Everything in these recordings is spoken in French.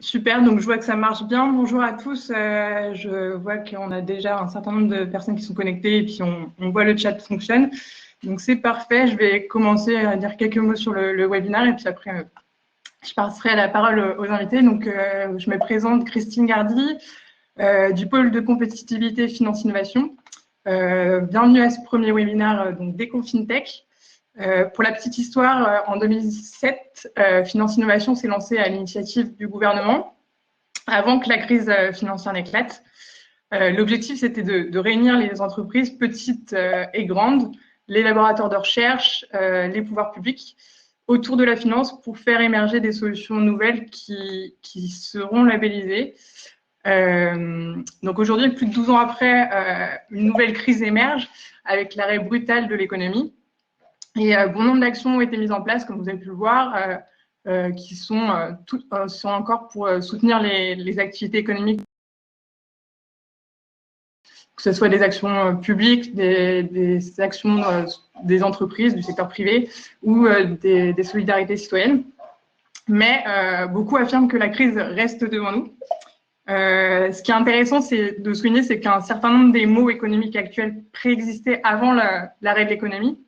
Super, donc je vois que ça marche bien. Bonjour à tous. Je vois qu'on a déjà un certain nombre de personnes qui sont connectées et puis on voit le chat fonctionne. Donc c'est parfait. Je vais commencer à dire quelques mots sur le webinaire et puis après je passerai la parole aux invités. Donc je me présente Christine Gardy du pôle de compétitivité finance innovation. Bienvenue à ce premier webinaire donc d'EcoFintech. Pour la petite histoire, en 2017, Finance Innovation s'est lancé à l'initiative du gouvernement avant que la crise financière n'éclate. L'objectif, c'était de réunir les entreprises petites et grandes, les laboratoires de recherche, les pouvoirs publics autour de la finance pour faire émerger des solutions nouvelles qui seront labellisées. Donc aujourd'hui, plus de 12 ans après, une nouvelle crise émerge avec l'arrêt brutal de l'économie. Et bon nombre d'actions ont été mises en place, comme vous avez pu le voir, qui sont encore pour soutenir les activités économiques, que ce soit des actions publiques, des actions des entreprises, du secteur privé ou des solidarités citoyennes. Mais beaucoup affirment que la crise reste devant nous. Ce qui est intéressant de souligner, c'est qu'un certain nombre des maux économiques actuels préexistaient avant l'arrêt de l'économie.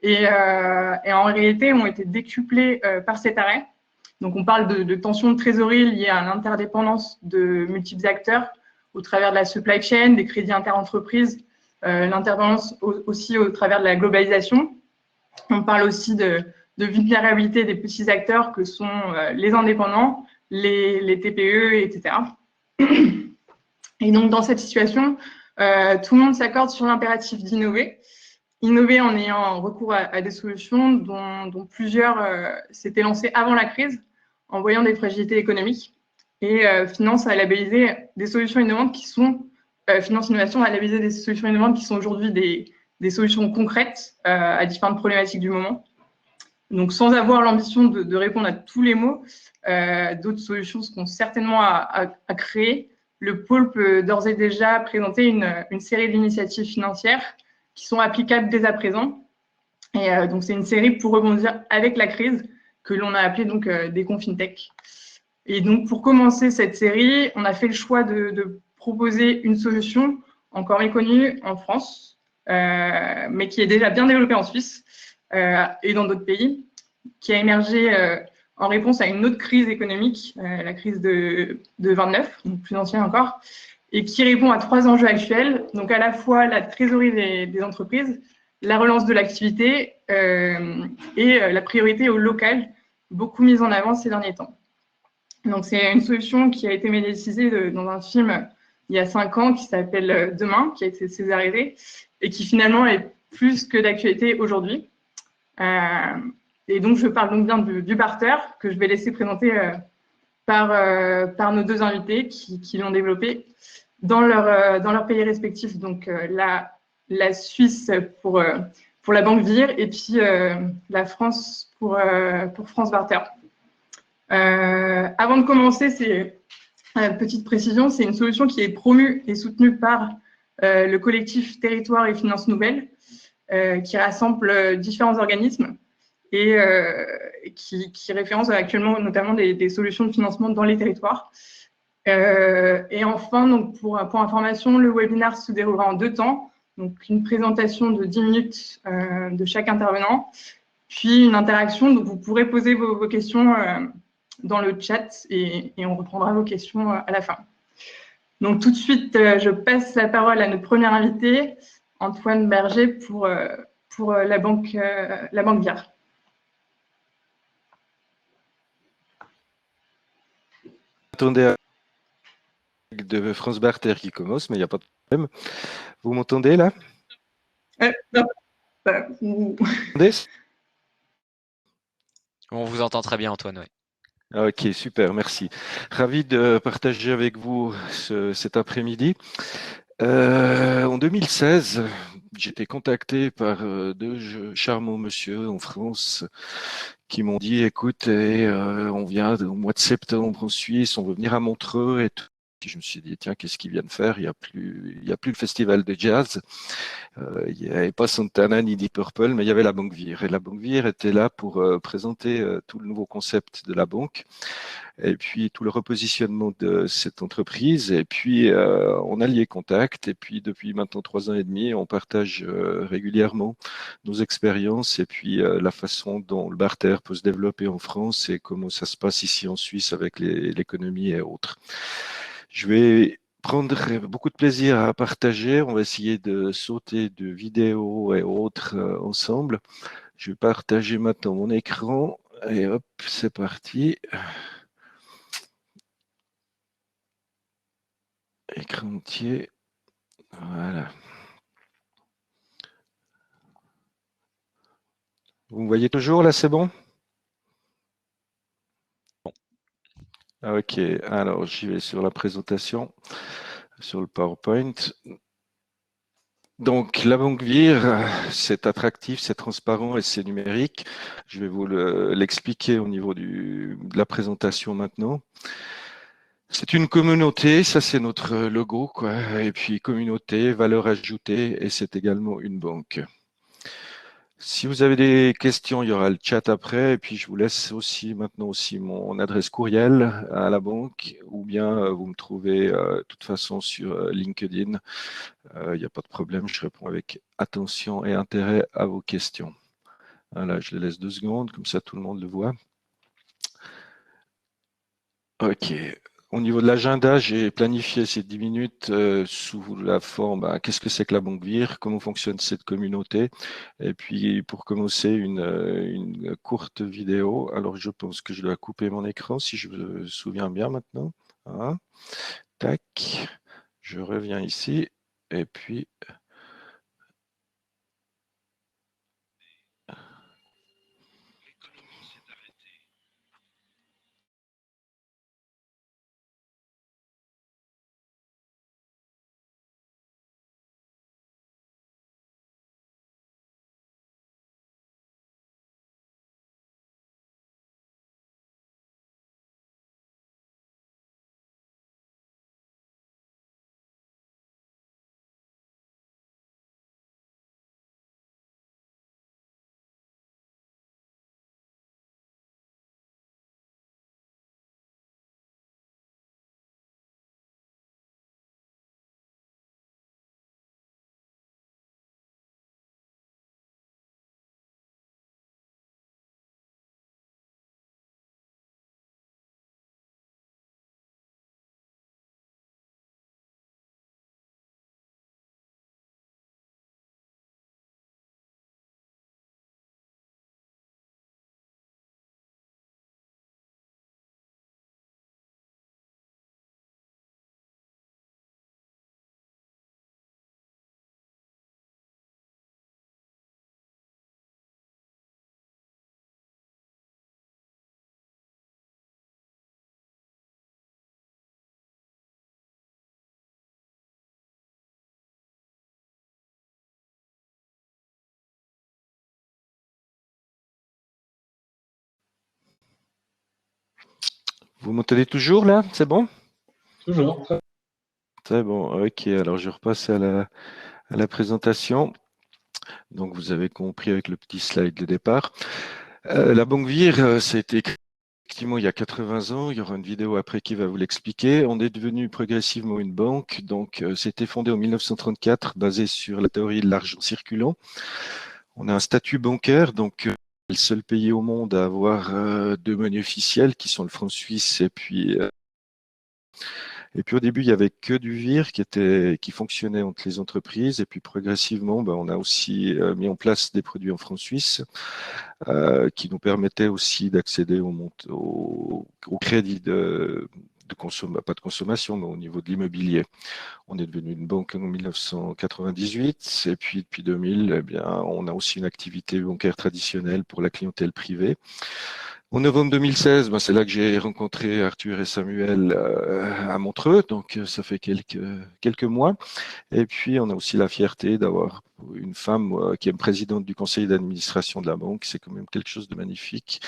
Et en réalité ont été décuplés par cet arrêt. Donc on parle de tensions de trésorerie liées à l'interdépendance de multiples acteurs au travers de la supply chain, des crédits interentreprises, l'intervenance aussi au travers de la globalisation. On parle aussi de vulnérabilité des petits acteurs que sont les indépendants, les TPE, etc. Et donc dans cette situation, tout le monde s'accorde sur l'impératif d'innover. Innover en ayant recours à des solutions dont plusieurs s'étaient lancées avant la crise, en voyant des fragilités économiques. Et Finance a labellisé des solutions innovantes qui sont, Finance Innovation a labellisé des solutions innovantes qui sont aujourd'hui des solutions concrètes à différentes problématiques du moment. Donc sans avoir l'ambition de répondre à tous les maux, d'autres solutions seront certainement à créer. Le pôle peut d'ores et déjà présenter une série d'initiatives financières qui sont applicables dès à présent. Et donc, c'est une série pour rebondir avec la crise que l'on a appelée donc DeconFintech. Et donc, pour commencer cette série, on a fait le choix de proposer une solution encore méconnue en France, mais qui est déjà bien développée en Suisse et dans d'autres pays, qui a émergé en réponse à une autre crise économique, la crise de 29, donc plus ancienne encore, et qui répond à trois enjeux actuels, donc à la fois la trésorerie des entreprises, la relance de l'activité et la priorité au local, beaucoup mise en avant ces derniers temps. Donc c'est une solution qui a été médiatisée dans un film il y a 5 ans qui s'appelle Demain, qui a été césarisé et qui finalement est plus que d'actualité aujourd'hui. Et donc je parle donc bien du barter que je vais laisser présenter par nos deux invités qui l'ont développé dans leur pays respectif. Donc la Suisse pour la Banque Vir et puis la France pour France Barter. Avant de commencer, c'est petite précision, c'est une solution qui est promue et soutenue par le collectif Territoire et Finances Nouvelles, qui rassemble différents organismes et qui référence actuellement notamment des solutions de financement dans les territoires. Et enfin, donc pour information, le webinaire se déroulera en 2 temps. Donc une présentation de 10 minutes de chaque intervenant, puis une interaction. Donc vous pourrez poser vos questions dans le chat et on reprendra vos questions à la fin. Donc tout de suite, je passe la parole à notre premier invité, Antoine Berger, pour la banque Vir. Attendez à de France Barter qui commence, mais il n'y a pas de problème. Vous m'entendez là? Non, Vous m'entendez? On vous entend très bien, Antoine. Ouais. Ok, super, merci. Ravi de partager avec vous cet après-midi. En 2016, j'étais contacté par deux charmants monsieur en France qui m'ont dit, écoute, on vient au mois de septembre en Suisse, on veut venir à Montreux et tout. Je me suis dit, tiens, qu'est-ce qu'ils viennent faire? Il y a plus le festival de jazz. Il n'y avait pas Santana ni Deep Purple, mais il y avait la Banque Vire. Et la Banque Vire était là pour présenter tout le nouveau concept de la banque et puis tout le repositionnement de cette entreprise. Et puis, on a lié contact. Et puis, depuis maintenant 3 ans et demi, on partage régulièrement nos expériences et puis la façon dont le barter peut se développer en France et comment ça se passe ici en Suisse avec l'économie et autres. Je vais prendre beaucoup de plaisir à partager. On va essayer de sauter de vidéos et autres ensemble. Je vais partager maintenant mon écran et hop, c'est parti. Écran entier. Voilà. Vous me voyez toujours là, c'est bon? Ok, alors j'y vais sur la présentation, sur le PowerPoint. Donc, la Banque Vire, c'est attractif, c'est transparent et c'est numérique. Je vais vous l'expliquer au niveau de la présentation maintenant. C'est une communauté, ça c'est notre logo, quoi. Et puis communauté, valeur ajoutée, et c'est également une banque. Si vous avez des questions, il y aura le chat après, et puis je vous laisse aussi maintenant aussi mon adresse courriel à la banque, ou bien vous me trouvez de toute façon sur LinkedIn. Il n'y a pas de problème, je réponds avec attention et intérêt à vos questions. Voilà, je les laisse 2 secondes, comme ça tout le monde le voit. Ok. Au niveau de l'agenda, j'ai planifié ces 10 minutes sous la forme, qu'est-ce que c'est que la Banque Vire, comment fonctionne cette communauté, et puis pour commencer une courte vidéo. Alors je pense que je dois couper mon écran si je me souviens bien maintenant. Hein. Tac, je reviens ici, et puis vous m'entendez toujours là? C'est bon? Toujours. C'est bon, ok. Alors je repasse à la présentation. Donc vous avez compris avec le petit slide de départ. La Banque Vire, ça a été créé effectivement il y a 80 ans. Il y aura une vidéo après qui va vous l'expliquer. On est devenu progressivement une banque. Donc c'était fondé en 1934, basé sur la théorie de l'argent circulant. On a un statut bancaire, donc le seul pays au monde à avoir 2 monnaies officielles qui sont le franc suisse et puis au début, il y avait que du VIR qui fonctionnait entre les entreprises. Et puis progressivement, on a aussi mis en place des produits en francs suisses qui nous permettaient aussi d'accéder au crédit pas de consommation, mais au niveau de l'immobilier. On est devenu une banque en 1998 et puis depuis 2000, on a aussi une activité bancaire traditionnelle pour la clientèle privée. En novembre 2016, c'est là que j'ai rencontré Arthur et Samuel à Montreux, donc ça fait quelques mois. Et puis, on a aussi la fierté d'avoir une femme qui est présidente du conseil d'administration de la banque. C'est quand même quelque chose de magnifique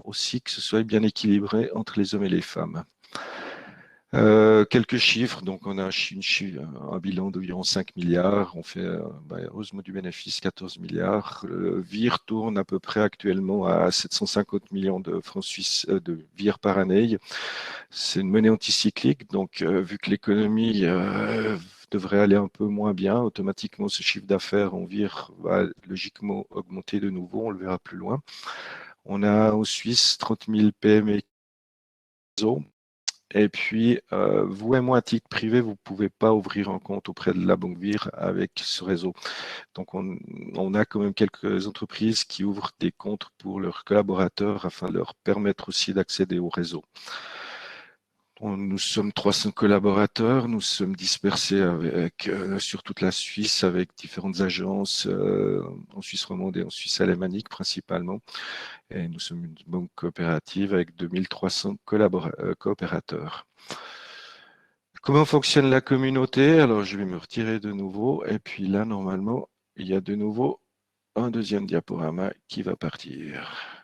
aussi que ce soit bien équilibré entre les hommes et les femmes. Quelques chiffres, donc on a un bilan d'environ 5 milliards, on fait heureusement du bénéfice 14 milliards. Le VIR tourne à peu près actuellement à 750 millions de francs suisses de VIR par année. C'est une monnaie anticyclique, donc vu que l'économie devrait aller un peu moins bien, automatiquement ce chiffre d'affaires en VIR va logiquement augmenter de nouveau, on le verra plus loin. On a en Suisse 30 000 PME. Et puis, vous et moi, à titre privé, vous ne pouvez pas ouvrir un compte auprès de la Banque VIR avec ce réseau. Donc, on a quand même quelques entreprises qui ouvrent des comptes pour leurs collaborateurs afin de leur permettre aussi d'accéder au réseau. Nous sommes 300 collaborateurs, nous sommes dispersés sur toute la Suisse avec différentes agences en Suisse romande et en Suisse alémanique principalement. Et nous sommes une banque coopérative avec 2300 coopérateurs. Comment fonctionne la communauté? Alors, je vais me retirer de nouveau. Et puis là, normalement, il y a de nouveau un deuxième diaporama qui va partir.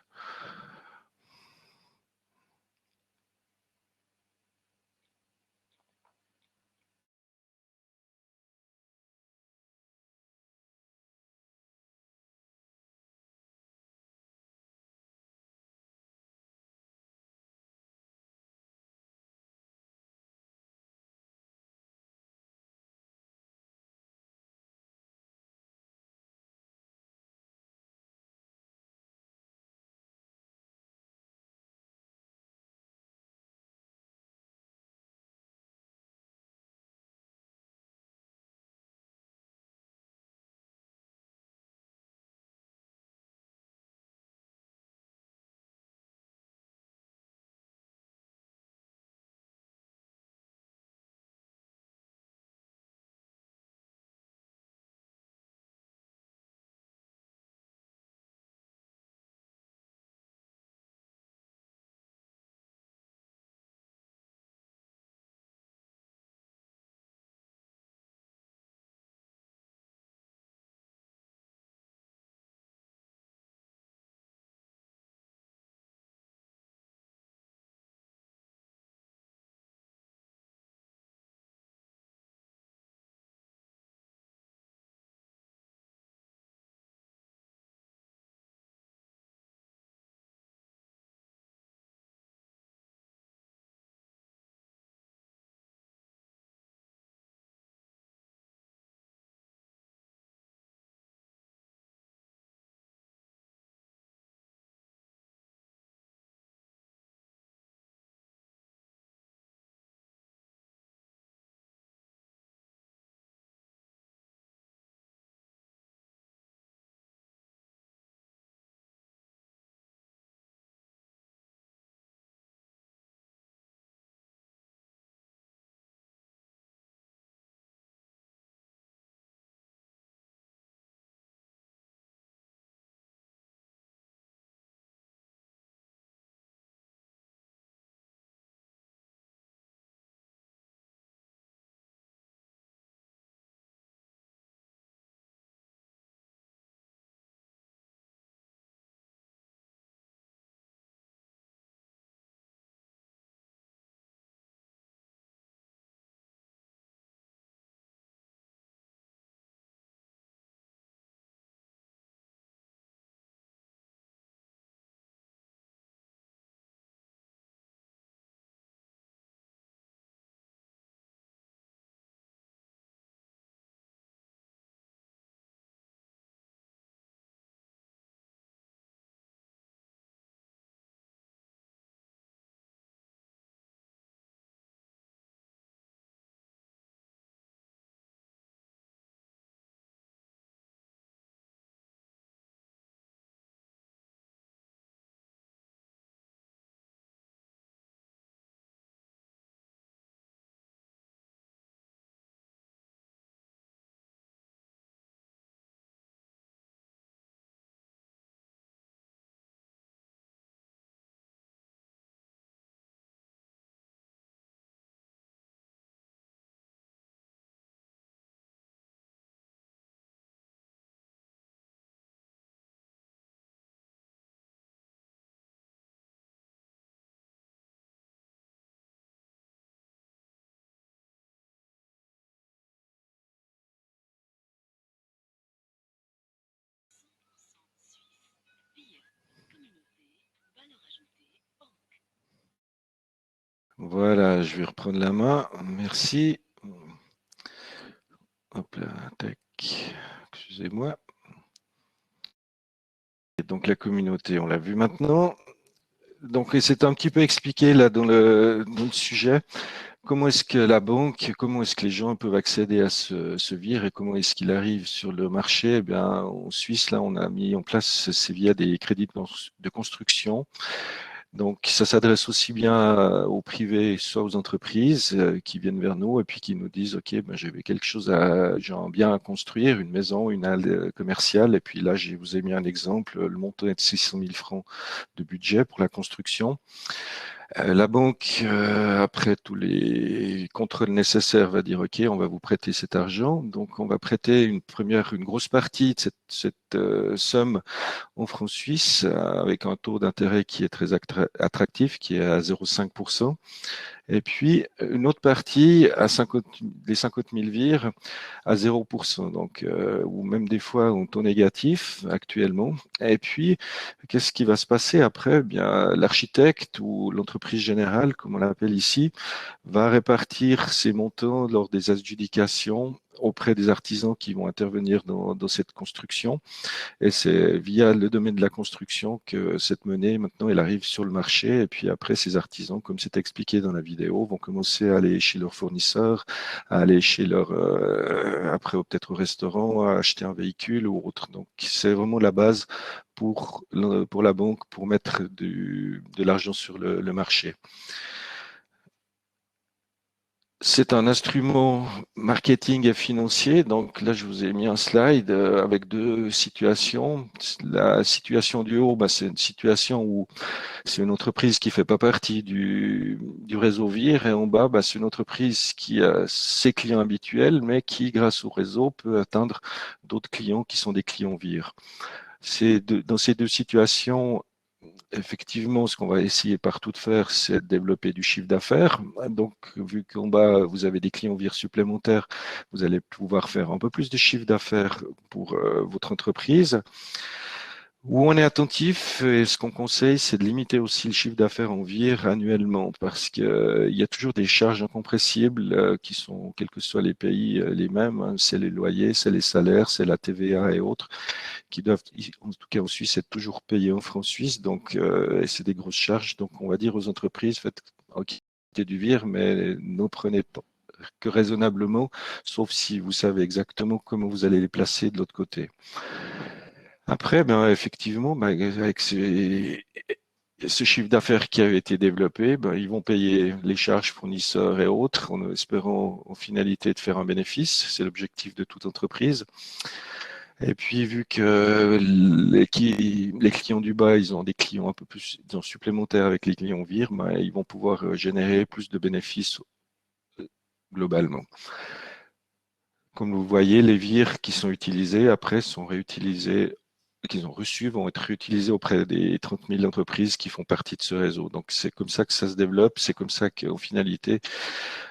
Voilà, je vais reprendre la main. Merci. Hop là, tac. Excusez-moi. Et donc la communauté, on l'a vu maintenant. Donc c'est un petit peu expliqué là dans le sujet. Comment est-ce que la banque, comment est-ce que les gens peuvent accéder à ce VIR et comment est-ce qu'il arrive sur le marché? Eh bien, en Suisse, là, on a mis en place, c'est via des crédits de construction. Donc, ça s'adresse aussi bien aux privés, soit aux entreprises qui viennent vers nous et puis qui nous disent, OK, ben, j'avais quelque chose j'ai un bien à construire, une maison, une halle commerciale. Et puis là, je vous ai mis un exemple, le montant est de 600 000 francs de budget pour la construction. La banque, après tous les contrôles nécessaires, va dire OK, on va vous prêter cet argent. Donc, on va prêter une grosse partie de cette somme en francs suisses avec un taux d'intérêt qui est très attractif, qui est à 0,5%. Et puis, une autre partie à 50 000 vires à 0%, donc, ou même des fois en taux négatif actuellement. Et puis, qu'est-ce qui va se passer après? Eh bien, l'architecte ou l'entreprise générale, comme on l'appelle ici, va répartir ces montants lors des adjudications auprès des artisans qui vont intervenir dans cette construction. Et c'est via le domaine de la construction que cette monnaie, maintenant, elle arrive sur le marché. Et puis après, ces artisans, comme c'est expliqué dans la vidéo, vont commencer à aller chez leurs fournisseurs, à aller chez après peut-être au restaurant, à acheter un véhicule ou autre. Donc, c'est vraiment la base pour la banque pour mettre de l'argent sur le marché. C'est un instrument marketing et financier. Donc là, je vous ai mis un slide avec deux situations. La situation du haut, bah, c'est une situation où c'est une entreprise qui fait pas partie du réseau VIR. Et en bas, bah, c'est une entreprise qui a ses clients habituels, mais qui, grâce au réseau, peut atteindre d'autres clients qui sont des clients VIR. Dans ces deux situations, effectivement, ce qu'on va essayer partout de faire, c'est de développer du chiffre d'affaires. Donc, vu qu'en bas, vous avez des clients VIR supplémentaires, vous allez pouvoir faire un peu plus de chiffre d'affaires pour votre entreprise. Où on est attentif et ce qu'on conseille, c'est de limiter aussi le chiffre d'affaires en VIR annuellement parce qu'il y a toujours des charges incompressibles qui sont, quels que soient les pays, les mêmes. Hein. C'est les loyers, c'est les salaires, c'est la TVA et autres qui doivent, en tout cas en Suisse, être toujours payés en francs suisses. Donc, et c'est des grosses charges. Donc, on va dire aux entreprises, faites OK, du VIR, mais n'en prenez pas que raisonnablement, sauf si vous savez exactement comment vous allez les placer de l'autre côté. Après, ben, effectivement, ben, avec ce chiffre d'affaires qui a été développé, ben, ils vont payer les charges fournisseurs et autres en espérant en finalité de faire un bénéfice. C'est l'objectif de toute entreprise. Et puis, vu que les clients du bas, ils ont des clients un peu plus supplémentaires avec les clients VIR, ben, ils vont pouvoir générer plus de bénéfices globalement. Comme vous voyez, les VIR qui sont utilisés après sont réutilisés, qu'ils ont reçus vont être réutilisés auprès des 30 000 entreprises qui font partie de ce réseau. Donc c'est comme ça que ça se développe, c'est comme ça qu'en finalité,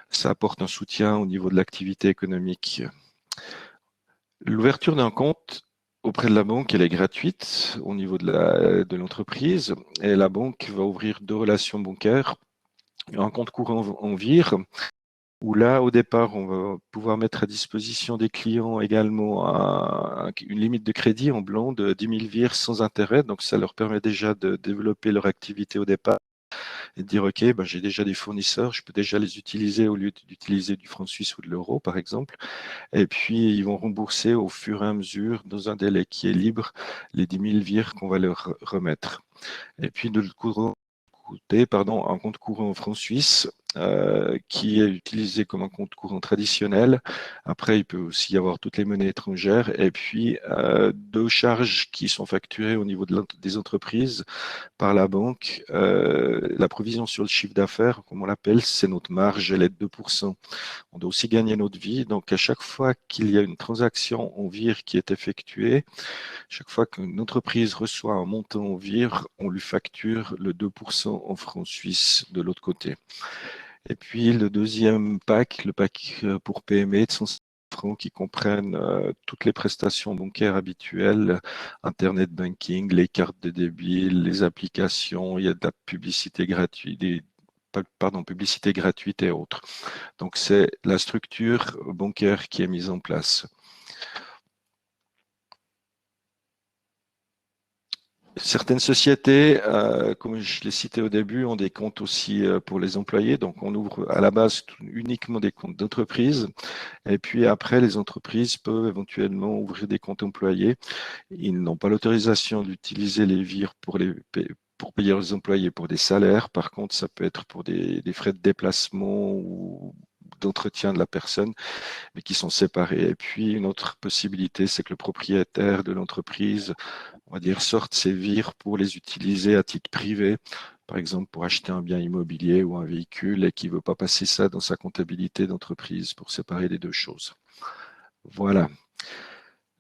ça apporte un soutien au niveau de l'activité économique. L'ouverture d'un compte auprès de la banque, elle est gratuite au niveau de l'entreprise et la banque va ouvrir deux relations bancaires, un compte courant en VIR où là, au départ, on va pouvoir mettre à disposition des clients également une limite de crédit en blanc de 10 000 vires sans intérêt. Donc, ça leur permet déjà de développer leur activité au départ et de dire, OK, ben, j'ai déjà des fournisseurs, je peux déjà les utiliser au lieu d'utiliser du franc suisse ou de l'euro, par exemple. Et puis, ils vont rembourser au fur et à mesure, dans un délai qui est libre, les 10 000 vires qu'on va leur remettre. Et puis, de l'autre côté, un compte courant en francs suisses qui est utilisé comme un compte courant traditionnel. Après, il peut aussi y avoir toutes les monnaies étrangères et puis deux charges qui sont facturées au niveau des entreprises par la banque. La provision sur le chiffre d'affaires, comme on l'appelle, c'est notre marge, elle est de 2%. On doit aussi gagner notre vie. Donc, à chaque fois qu'il y a une transaction en VIR qui est effectuée, chaque fois qu'une entreprise reçoit un montant en VIR, on lui facture le 2% en francs suisses de l'autre côté. Et puis le deuxième pack, le pack pour PME de 150 francs qui comprennent toutes les prestations bancaires habituelles, Internet banking, les cartes de débit, les applications, il y a de la publicité gratuite, publicité gratuite et autres. Donc, c'est la structure bancaire qui est mise en place. Certaines sociétés, comme je l'ai cité au début, ont des comptes aussi pour les employés. Donc, on ouvre à la base uniquement des comptes d'entreprise. Et puis après, les entreprises peuvent éventuellement ouvrir des comptes employés. Ils n'ont pas l'autorisation d'utiliser les vires pour payer leurs employés pour des salaires. Par contre, ça peut être pour des frais de déplacement ou d'entretien de la personne, mais qui sont séparés. Et puis, une autre possibilité, c'est que le propriétaire de l'entreprise, on va dire, sorte ses vires pour les utiliser à titre privé, par exemple pour acheter un bien immobilier ou un véhicule, et qui ne veut pas passer ça dans sa comptabilité d'entreprise pour séparer les deux choses. Voilà.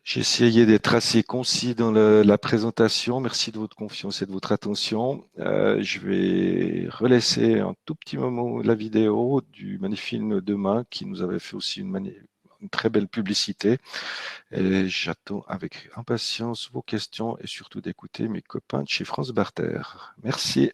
J'ai essayé d'être assez concis dans la présentation. Merci de votre confiance et de votre attention. Je vais relaisser un tout petit moment la vidéo du Manifilm Demain qui nous avait fait aussi une très belle publicité. Et j'attends avec impatience vos questions et surtout d'écouter mes copains de chez France Barter. Merci.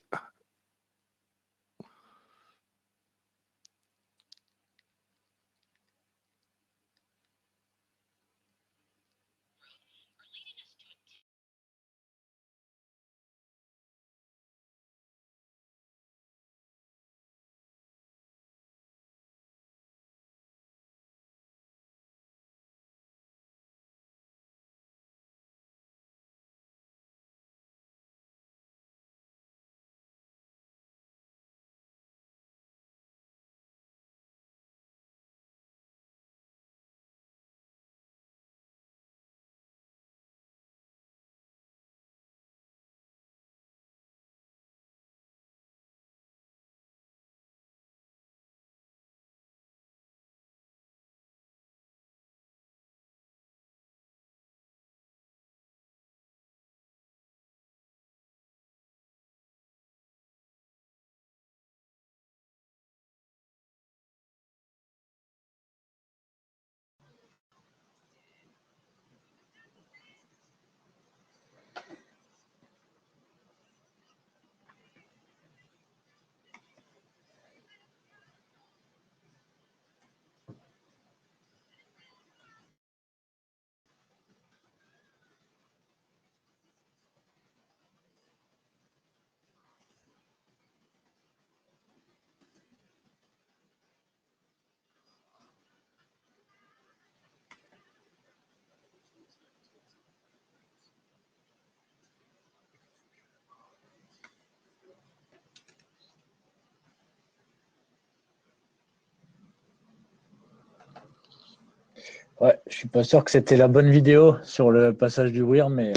Ouais, je suis pas sûr que c'était la bonne vidéo sur le passage du WIR, mais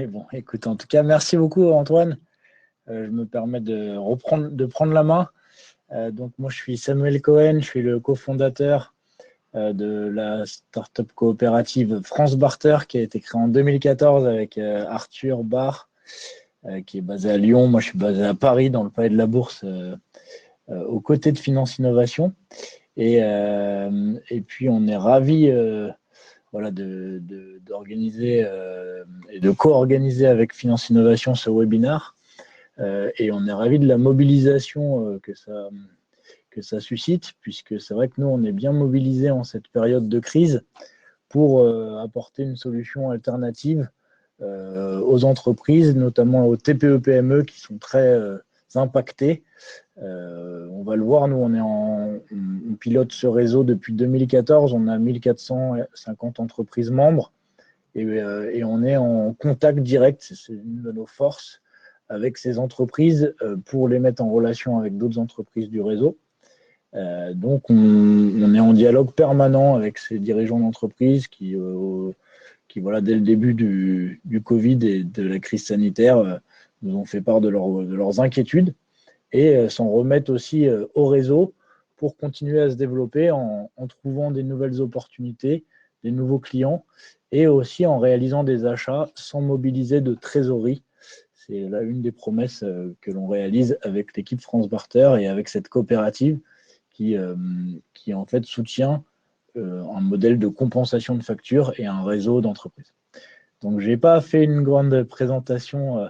bon, écoute, en tout cas, merci beaucoup Antoine. Je me permets de prendre la main. Donc moi, je suis Samuel Cohen, je suis le cofondateur de la startup coopérative France Barter qui a été créée en 2014 avec Arthur Barre qui est basé à Lyon. Moi, je suis basé à Paris dans le Palais de la Bourse aux côtés de Finance Innovation. Et puis, on est ravis voilà, d'organiser et de co-organiser avec Finance Innovation ce webinaire. Et on est ravis de la mobilisation que ça suscite, puisque c'est vrai que nous, on est bien mobilisés en cette période de crise pour apporter une solution alternative aux entreprises, notamment aux TPE-PME qui sont très impactées. On va le voir, nous, on pilote ce réseau depuis 2014, on a 1450 entreprises membres et on est en contact direct, c'est une de nos forces, avec ces entreprises pour les mettre en relation avec d'autres entreprises du réseau. Donc, on est en dialogue permanent avec ces dirigeants d'entreprise qui voilà, dès le début du Covid et de la crise sanitaire, nous ont fait part de leurs inquiétudes et s'en remettent aussi au réseau pour continuer à se développer en trouvant des nouvelles opportunités, des nouveaux clients et aussi en réalisant des achats sans mobiliser de trésorerie. C'est là une des promesses que l'on réalise avec l'équipe France Barter et avec cette coopérative qui en fait soutient un modèle de compensation de factures et un réseau d'entreprises. Donc, je n'ai pas fait une grande présentation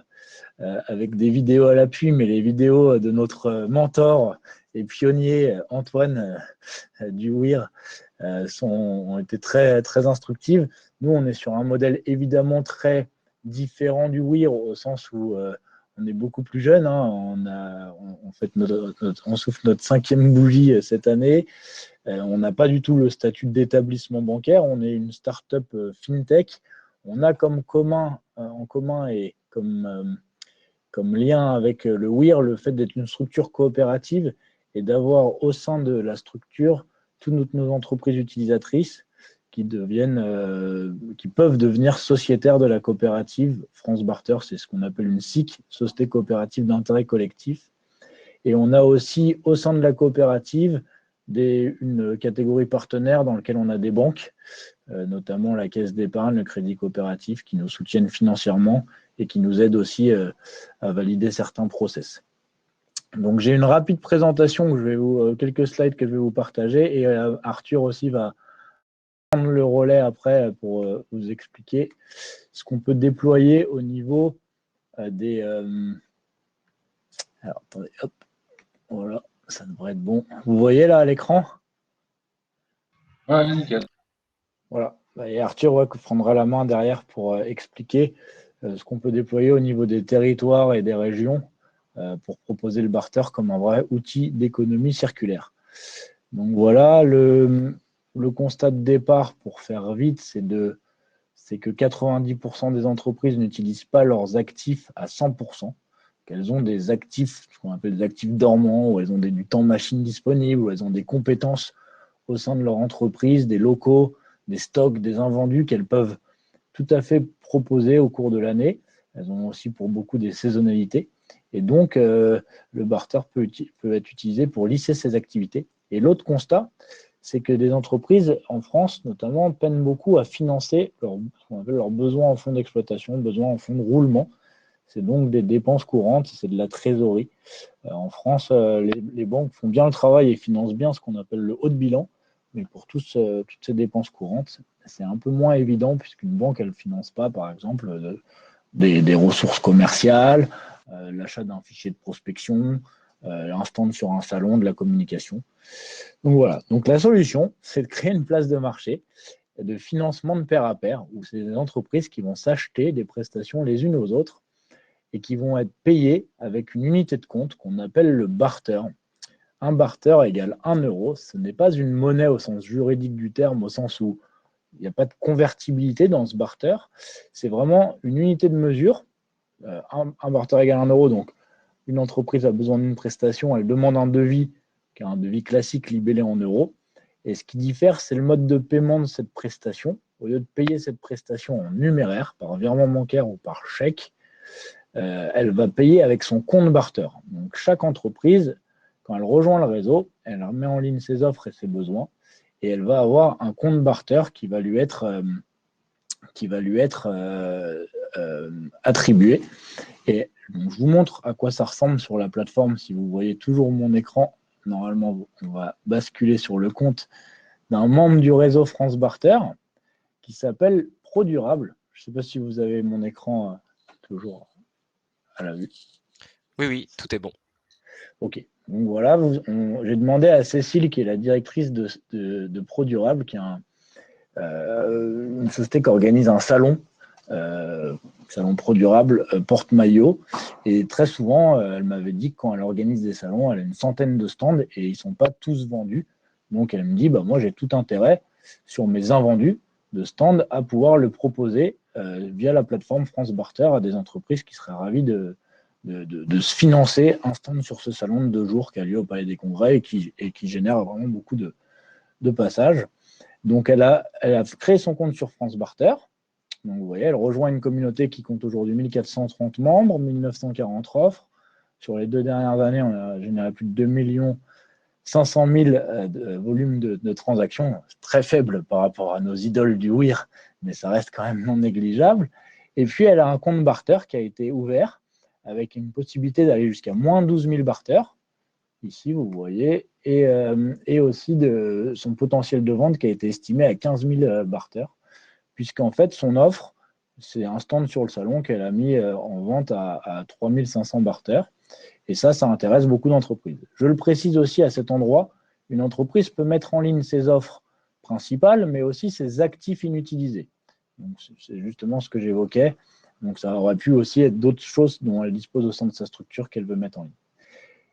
avec des vidéos à l'appui, mais les vidéos de notre mentor et pionnier Antoine du WIR ont été très, très instructives. Nous, on est sur un modèle évidemment très différent du WIR au sens où on est beaucoup plus jeune. Hein. On souffle notre 5e bougie cette année. On n'a pas du tout le statut d'établissement bancaire. On est une start-up fintech. On a en commun et comme lien avec le WIR le fait d'être une structure coopérative et d'avoir au sein de la structure toutes nos entreprises utilisatrices qui peuvent devenir sociétaires de la coopérative France Barter. C'est ce qu'on appelle une SIC, Société coopérative d'intérêt collectif. Et on a aussi au sein de la coopérative une catégorie partenaire dans laquelle on a des banques, notamment la Caisse d'épargne, le Crédit coopératif, qui nous soutiennent financièrement et qui nous aident aussi à valider certains process. Donc j'ai une rapide présentation, quelques slides que je vais vous partager, et Arthur aussi va prendre le relais après pour vous expliquer ce qu'on peut déployer au niveau des... Alors attendez, hop, voilà, ça devrait être bon. Vous voyez là à l'écran? Ouais, nickel. Voilà, et Arthur prendra la main derrière pour expliquer ce qu'on peut déployer au niveau des territoires et des régions pour proposer le barter comme un vrai outil d'économie circulaire. Donc voilà, le constat de départ, pour faire vite, c'est que 90% des entreprises n'utilisent pas leurs actifs à 100%, qu'elles ont des actifs, ce qu'on appelle des actifs dormants, où elles ont du temps machine disponible, où elles ont des compétences au sein de leur entreprise, des locaux, des stocks, des invendus qu'elles peuvent tout à fait proposer au cours de l'année. Elles ont aussi pour beaucoup des saisonnalités. Et donc, le barter peut être utilisé pour lisser ces activités. Et l'autre constat, c'est que des entreprises en France, notamment, peinent beaucoup à financer ce qu'on appelle leurs besoins en fonds d'exploitation, besoins en fonds de roulement. C'est donc des dépenses courantes, c'est de la trésorerie. En France, les banques font bien le travail et financent bien ce qu'on appelle le haut de bilan. Mais pour toutes ces dépenses courantes, c'est un peu moins évident puisqu'une banque, elle ne finance pas, par exemple, des ressources commerciales, l'achat d'un fichier de prospection, un stand sur un salon, de la communication. Donc voilà. Donc la solution, c'est de créer une place de marché de financement de pair à pair, où c'est des entreprises qui vont s'acheter des prestations les unes aux autres et qui vont être payées avec une unité de compte qu'on appelle le barter. Un barter égale 1 euro. Ce n'est pas une monnaie au sens juridique du terme, au sens où il n'y a pas de convertibilité dans ce barter. C'est vraiment une unité de mesure. Un barter égale 1 euro. Donc, une entreprise a besoin d'une prestation, elle demande un devis, qui est un devis classique libellé en euros. Et ce qui diffère, c'est le mode de paiement de cette prestation. Au lieu de payer cette prestation en numéraire, par virement bancaire ou par chèque, elle va payer avec son compte barter. Donc, chaque entreprise, quand elle rejoint le réseau, elle met en ligne ses offres et ses besoins et elle va avoir un compte barter qui va lui être attribué. Et donc, je vous montre à quoi ça ressemble sur la plateforme. Si vous voyez toujours mon écran, normalement, on va basculer sur le compte d'un membre du réseau France Barter qui s'appelle ProDurable. Je ne sais pas si vous avez mon écran toujours à la vue. Oui, tout est bon. Ok. Donc voilà, j'ai demandé à Cécile, qui est la directrice de ProDurable, qui est une société qui organise un salon ProDurable porte-maillot. Et très souvent, elle m'avait dit que quand elle organise des salons, elle a une centaine de stands et ils ne sont pas tous vendus. Donc elle me dit, moi j'ai tout intérêt sur mes invendus de stands à pouvoir le proposer via la plateforme France Barter à des entreprises qui seraient ravies de se financer un stand sur ce salon de 2 jours qui a lieu au Palais des Congrès et qui génère vraiment beaucoup de passages. Donc, elle a créé son compte sur France Barter. Donc, vous voyez, elle rejoint une communauté qui compte aujourd'hui 1430 membres, 1940 offres. Sur les 2 dernières années, on a généré plus de 2 500 000 de volume de transactions. Très faible par rapport à nos idoles du WIR, mais ça reste quand même non négligeable. Et puis, elle a un compte barter qui a été ouvert avec une possibilité d'aller jusqu'à moins 12 000 barters. Ici, vous voyez, et aussi de son potentiel de vente qui a été estimé à 15 000 barters, puisqu'en fait, son offre c'est un stand sur le salon qu'elle a mis en vente à 3500 barters. Et ça intéresse beaucoup d'entreprises. Je le précise aussi à cet endroit, une entreprise peut mettre en ligne ses offres principales, mais aussi ses actifs inutilisés. Donc, c'est justement ce que j'évoquais. Donc, ça aurait pu aussi être d'autres choses dont elle dispose au sein de sa structure qu'elle veut mettre en ligne.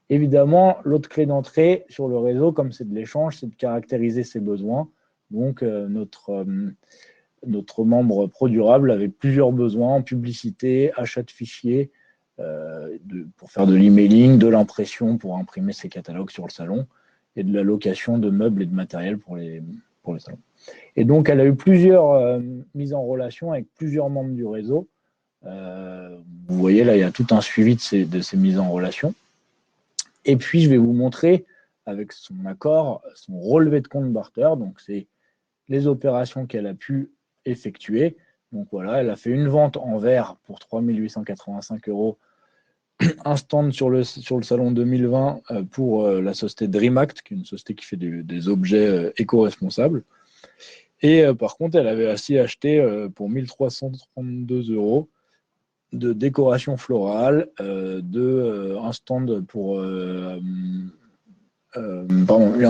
Évidemment, l'autre clé d'entrée sur le réseau, comme c'est de l'échange, c'est de caractériser ses besoins. Donc, notre membre ProDurable avait plusieurs besoins en publicité, achat de fichiers, pour faire de l'emailing, de l'impression pour imprimer ses catalogues sur le salon et de la location de meubles et de matériel pour les salons. Et donc, elle a eu plusieurs mises en relation avec plusieurs membres du réseau. Vous voyez, là, il y a tout un suivi de ces mises en relation. Et puis, je vais vous montrer, avec son accord, son relevé de compte barter. Donc, c'est les opérations qu'elle a pu effectuer. Donc, voilà, elle a fait une vente en vert pour 3 885 €, un stand sur le salon 2020 pour la société DreamAct, qui est une société qui fait des objets éco-responsables. Et par contre, elle avait aussi acheté pour 1 332 € de décoration florale, un stand pour un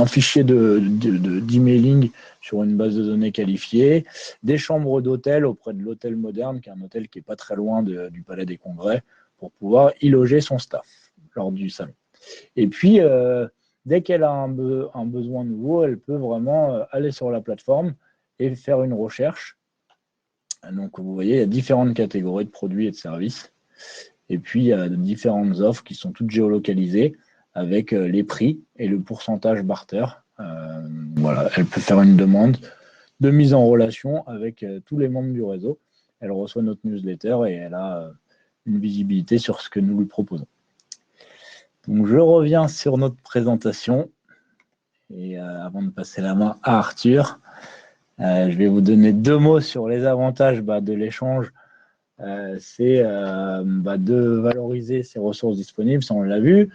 fichier d'emailing sur une base de données qualifiée, des chambres d'hôtel auprès de l'hôtel Moderne, qui est un hôtel qui n'est pas très loin du Palais des Congrès, pour pouvoir y loger son staff lors du salon. Et puis, dès qu'elle a un besoin nouveau, elle peut vraiment aller sur la plateforme et faire une recherche. Donc, vous voyez, il y a différentes catégories de produits et de services. Et puis, il y a différentes offres qui sont toutes géolocalisées avec les prix et le pourcentage barter. Voilà, elle peut faire une demande de mise en relation avec tous les membres du réseau. Elle reçoit notre newsletter et elle a une visibilité sur ce que nous lui proposons. Donc, je reviens sur notre présentation. Et avant de passer la main à Arthur, je vais vous donner 2 mots sur les avantages de l'échange. C'est de valoriser ses ressources disponibles, ça on l'a vu,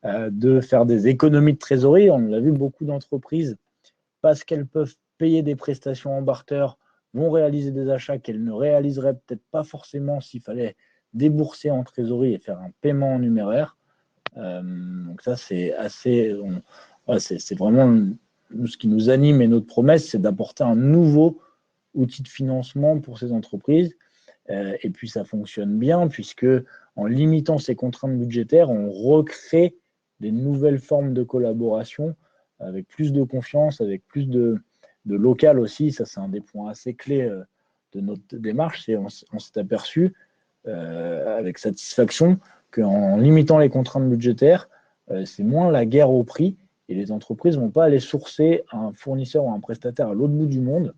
de faire des économies de trésorerie. On l'a vu, beaucoup d'entreprises, parce qu'elles peuvent payer des prestations en barter, vont réaliser des achats qu'elles ne réaliseraient peut-être pas forcément s'il fallait débourser en trésorerie et faire un paiement en numéraire. Donc ça, c'est assez... c'est vraiment ce qui nous anime et notre promesse, c'est d'apporter un nouveau outil de financement pour ces entreprises. Et puis ça fonctionne bien, puisque en limitant ces contraintes budgétaires, on recrée des nouvelles formes de collaboration avec plus de confiance, avec plus de local aussi. Ça, c'est un des points assez clés de notre démarche. On s'est aperçu avec satisfaction qu'en limitant les contraintes budgétaires, c'est moins la guerre au prix et les entreprises ne vont pas aller sourcer un fournisseur ou un prestataire à l'autre bout du monde,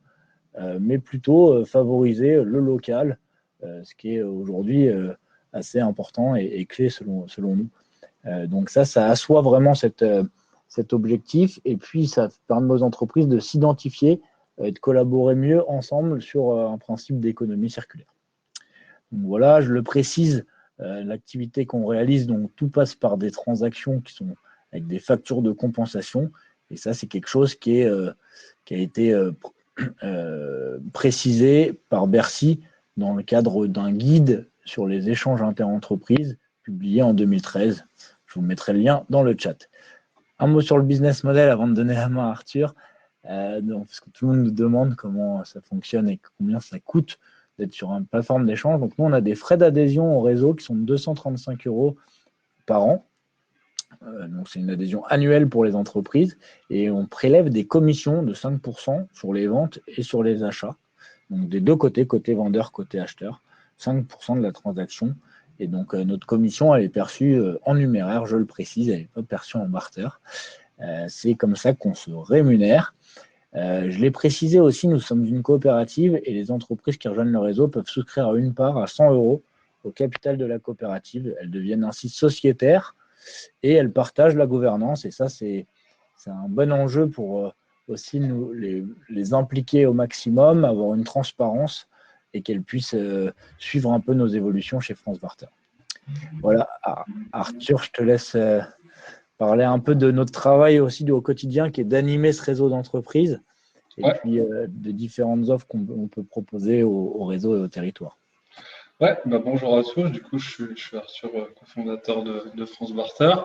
mais plutôt favoriser le local, ce qui est aujourd'hui assez important et clé selon nous. Donc ça assoit vraiment cet objectif, et puis ça permet aux entreprises de s'identifier et de collaborer mieux ensemble sur un principe d'économie circulaire. Donc voilà, je le précise, l'activité qu'on réalise, donc tout passe par des transactions qui sont avec des factures de compensation, et ça c'est quelque chose qui a été précisé par Bercy dans le cadre d'un guide sur les échanges interentreprises publié en 2013. Je vous mettrai le lien dans le chat. Un mot sur le business model avant de donner la main à Arthur, parce que tout le monde nous demande comment ça fonctionne et combien ça coûte d'être sur une plateforme d'échange. Donc nous, on a des frais d'adhésion au réseau qui sont de 235 € par an. Donc c'est une adhésion annuelle pour les entreprises, et on prélève des commissions de 5% sur les ventes et sur les achats. Donc des deux côtés, côté vendeur, côté acheteur, 5% de la transaction. Et donc notre commission, elle est perçue en numéraire, je le précise, elle n'est pas perçue en barter. C'est comme ça qu'on se rémunère. Je l'ai précisé aussi, nous sommes une coopérative et les entreprises qui rejoignent le réseau peuvent souscrire à une part à 100 € au capital de la coopérative. Elles deviennent ainsi sociétaires et elles partagent la gouvernance. Et ça, c'est un bon enjeu pour aussi nous les impliquer au maximum, avoir une transparence et qu'elles puissent suivre un peu nos évolutions chez France Barter. Voilà, Arthur, je te laisse parler un peu de notre travail aussi au quotidien, qui est d'animer ce réseau d'entreprises et puis des différentes offres qu'on peut proposer au réseau et au territoire. Ouais, bonjour à tous. Du coup, je suis Arthur, cofondateur de France Barter.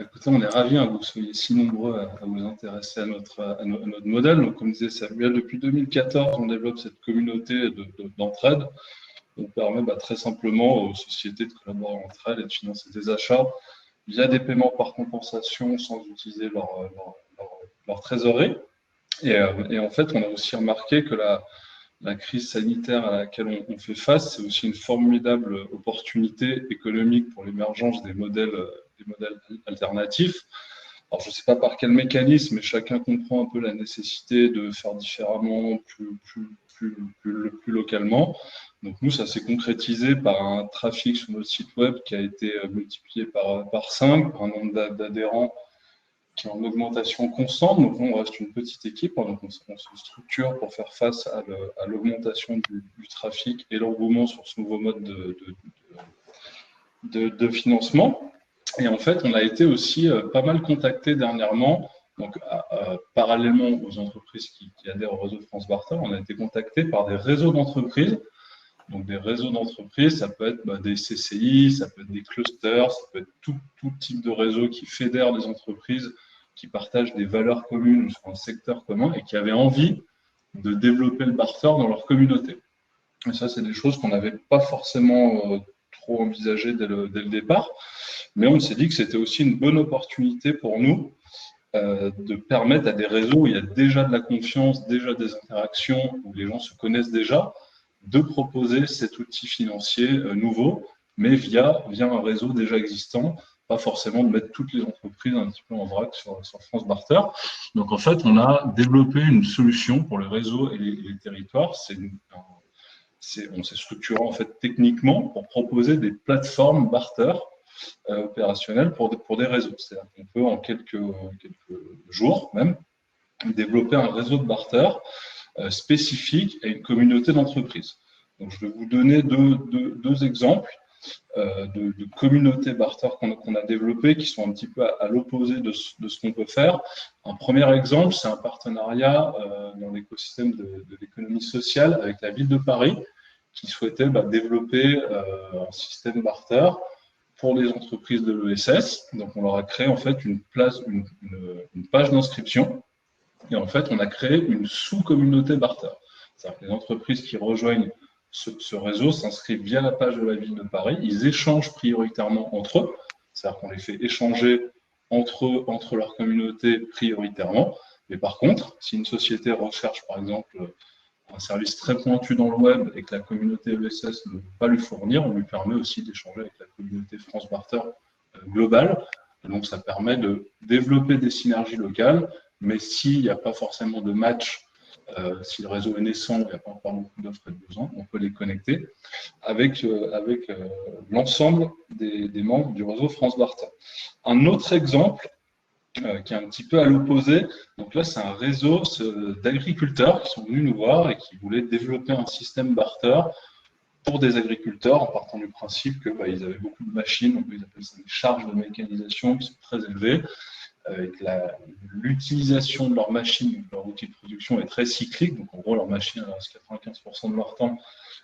Écoutez, on est ravis que vous soyez si nombreux à vous intéresser à notre modèle. Donc, comme je disais, ça vient depuis 2014, on développe cette communauté d'entraide. On permet très simplement aux sociétés de collaborer entre elles et de financer des achats via des paiements par compensation sans utiliser leur trésorerie. Et en fait, on a aussi remarqué que la crise sanitaire à laquelle on fait face, c'est aussi une formidable opportunité économique pour l'émergence des modèles alternatifs. Alors, je ne sais pas par quel mécanisme, mais chacun comprend un peu la nécessité de faire différemment, plus localement. Donc, nous, ça s'est concrétisé par un trafic sur notre site web qui a été multiplié par 5, par un nombre d'adhérents qui est en augmentation constante. Donc, on reste une petite équipe, donc on se structure pour faire face à l'augmentation du trafic et l'engouement sur ce nouveau mode de financement. Et en fait, on a été aussi pas mal contacté dernièrement. Donc, parallèlement aux entreprises qui adhèrent au réseau France Barter, on a été contacté par des réseaux d'entreprises. Donc, des réseaux d'entreprises, ça peut être des CCI, ça peut être des clusters, ça peut être tout type de réseau qui fédère des entreprises qui partagent des valeurs communes sur un secteur commun et qui avaient envie de développer le barter dans leur communauté. Et ça, c'est des choses qu'on n'avait pas forcément trop envisagées dès le départ, mais on s'est dit que c'était aussi une bonne opportunité pour nous de permettre à des réseaux où il y a déjà de la confiance, déjà des interactions, où les gens se connaissent déjà, de proposer cet outil financier nouveau, mais via un réseau déjà existant, pas forcément de mettre toutes les entreprises un petit peu en vrac sur France Barter. Donc, en fait, on a développé une solution pour les réseaux et les territoires. On s'est structuré en fait techniquement pour proposer des plateformes barter opérationnelles pour des réseaux. C'est-à-dire qu'on peut en quelques jours même développer un réseau de barter spécifique à une communauté d'entreprises. Donc, je vais vous donner deux exemples de communautés barter qu'on a développées qui sont un petit peu à l'opposé de ce qu'on peut faire. Un premier exemple, c'est un partenariat dans l'écosystème de l'économie sociale avec la ville de Paris qui souhaitait développer un système barter pour les entreprises de l'ESS. Donc, on leur a créé en fait une page d'inscription. Et en fait, on a créé une sous-communauté barter. C'est-à-dire que les entreprises qui rejoignent ce réseau s'inscrivent via la page de la ville de Paris. Ils échangent prioritairement entre eux. C'est-à-dire qu'on les fait échanger entre leurs communautés prioritairement. Mais par contre, si une société recherche, par exemple, un service très pointu dans le web et que la communauté ESS ne veut pas lui fournir, on lui permet aussi d'échanger avec la communauté France Barter globale. Et donc, ça permet de développer des synergies locales. Mais s'il n'y a pas forcément de match, si le réseau est naissant, il n'y a pas encore beaucoup d'offres et de besoins, on peut les connecter avec l'ensemble des membres du réseau France Barter. Un autre exemple qui est un petit peu à l'opposé, donc là c'est un réseau d'agriculteurs qui sont venus nous voir et qui voulaient développer un système barter pour des agriculteurs en partant du principe qu'ils avaient beaucoup de machines, donc ils appellent ça des charges de mécanisation qui sont très élevées. L'utilisation de leurs machines, de leur outil de production est très cyclique, donc en gros leur machine reste 95% de leur temps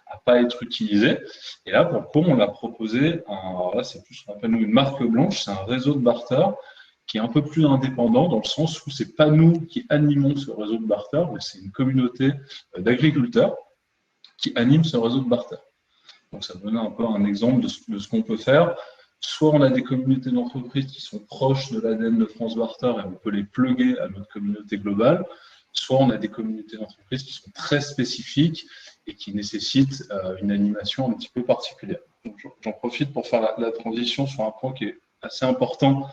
à pas être utilisée. Et là, pour le coup, on l'a proposé, alors là c'est plus ce qu'on appelle nous une marque blanche, c'est un réseau de barter qui est un peu plus indépendant dans le sens où c'est pas nous qui animons ce réseau de barter, mais c'est une communauté d'agriculteurs qui anime ce réseau de barter. Donc ça donne un peu un exemple de ce qu'on peut faire. Soit on a des communautés d'entreprises qui sont proches de l'ADN de France Barter et on peut les plugger à notre communauté globale, soit on a des communautés d'entreprises qui sont très spécifiques et qui nécessitent une animation un petit peu particulière. J'en profite pour faire la transition sur un point qui est assez important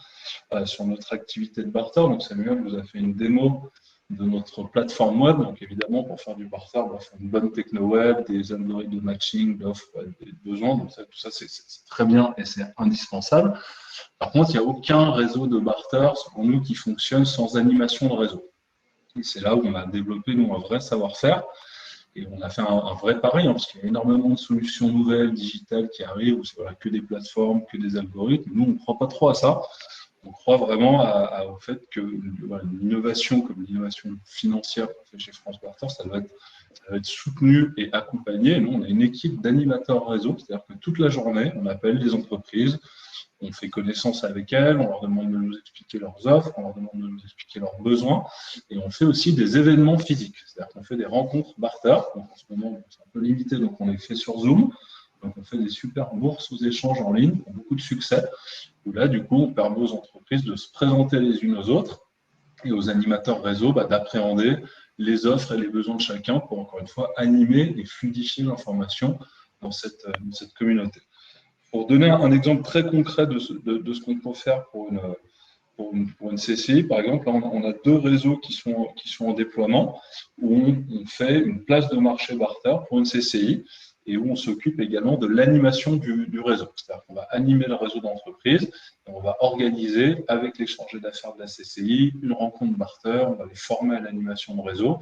sur notre activité de barter. Donc Samuel vous a fait une démo de notre plateforme web. Donc évidemment, pour faire du barter, il faut une bonne techno web, des algorithmes de matching, d'offres, des besoins. Donc tout ça, c'est très bien et c'est indispensable. Par contre, il n'y a aucun réseau de barter, selon nous, qui fonctionne sans animation de réseau. Et c'est là où on a développé, nous, un vrai savoir-faire. Et on a fait un vrai pari, parce qu'il y a énormément de solutions nouvelles, digitales qui arrivent, où c'est que des plateformes, que des algorithmes. Nous, on ne croit pas trop à ça. On croit vraiment au fait que l'innovation, comme l'innovation financière qu'on fait chez France Barter, ça va être soutenu et accompagné. Nous, on a une équipe d'animateurs réseau, c'est-à-dire que toute la journée, on appelle des entreprises, on fait connaissance avec elles, on leur demande de nous expliquer leurs offres, on leur demande de nous expliquer leurs besoins, et on fait aussi des événements physiques, c'est-à-dire qu'on fait des rencontres barter. Donc en ce moment, c'est un peu limité, donc on les fait sur Zoom. Donc on fait des super bourses aux échanges en ligne, qui ont beaucoup de succès, où là, du coup, on permet aux entreprises de se présenter les unes aux autres et aux animateurs réseau d'appréhender les offres et les besoins de chacun pour, encore une fois, animer et fluidifier l'information dans cette communauté. Pour donner un exemple très concret de ce qu'on peut faire pour une CCI, par exemple, on a 2 réseaux qui sont en déploiement, où on fait une place de marché barter pour une CCI et où on s'occupe également de l'animation du réseau. C'est-à-dire qu'on va animer le réseau d'entreprise et on va organiser avec les chargés d'affaires de la CCI une rencontre barter, on va les former à l'animation de réseau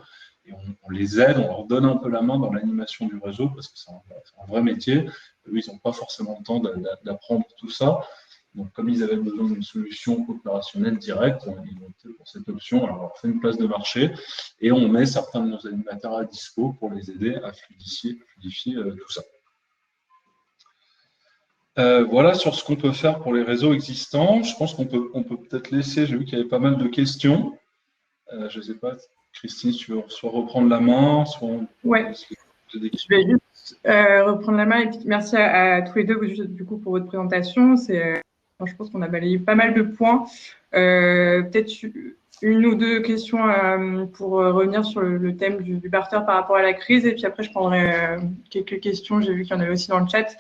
et on les aide, on leur donne un peu la main dans l'animation du réseau parce que c'est un vrai métier. Eux, ils n'ont pas forcément le temps d'apprendre tout ça. Donc, comme ils avaient besoin d'une solution opérationnelle directe, ils ont opté pour cette option. Alors, on leur fait une place de marché et on met certains de nos animateurs à dispo pour les aider à fluidifier tout ça. Voilà sur ce qu'on peut faire pour les réseaux existants. Je pense qu'on peut peut-être laisser, j'ai vu qu'il y avait pas mal de questions. Je ne sais pas, Christine, si tu veux soit reprendre la main, soit… Ouais. Je vais juste reprendre la main et puis merci à tous les deux du coup pour votre présentation. Je pense qu'on a balayé pas mal de points. Peut-être une ou deux questions pour revenir sur le thème du barter par rapport à la crise. Et puis après, je prendrai quelques questions. J'ai vu qu'il y en avait aussi dans le chat.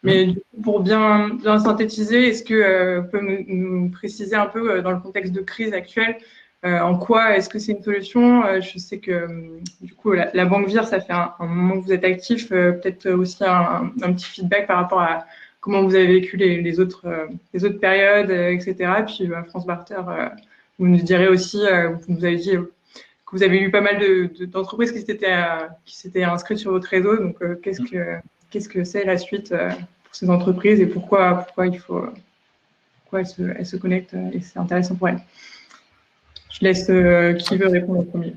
Mais du coup, pour bien synthétiser, est-ce que vous pouvez nous préciser un peu dans le contexte de crise actuelle en quoi est-ce que c'est une solution? Je sais que du coup, la Banque Vire, ça fait un moment que vous êtes actif. Peut-être aussi un petit feedback par rapport à comment vous avez vécu les autres périodes, etc. Puis France Barter, vous nous direz aussi, vous nous avez dit que vous avez eu pas mal d'entreprises qui s'étaient inscrites sur votre réseau. Donc, qu'est-ce que c'est la suite pour ces entreprises et pourquoi elles se connectent et c'est intéressant pour elles? Je laisse qui veut répondre au premier.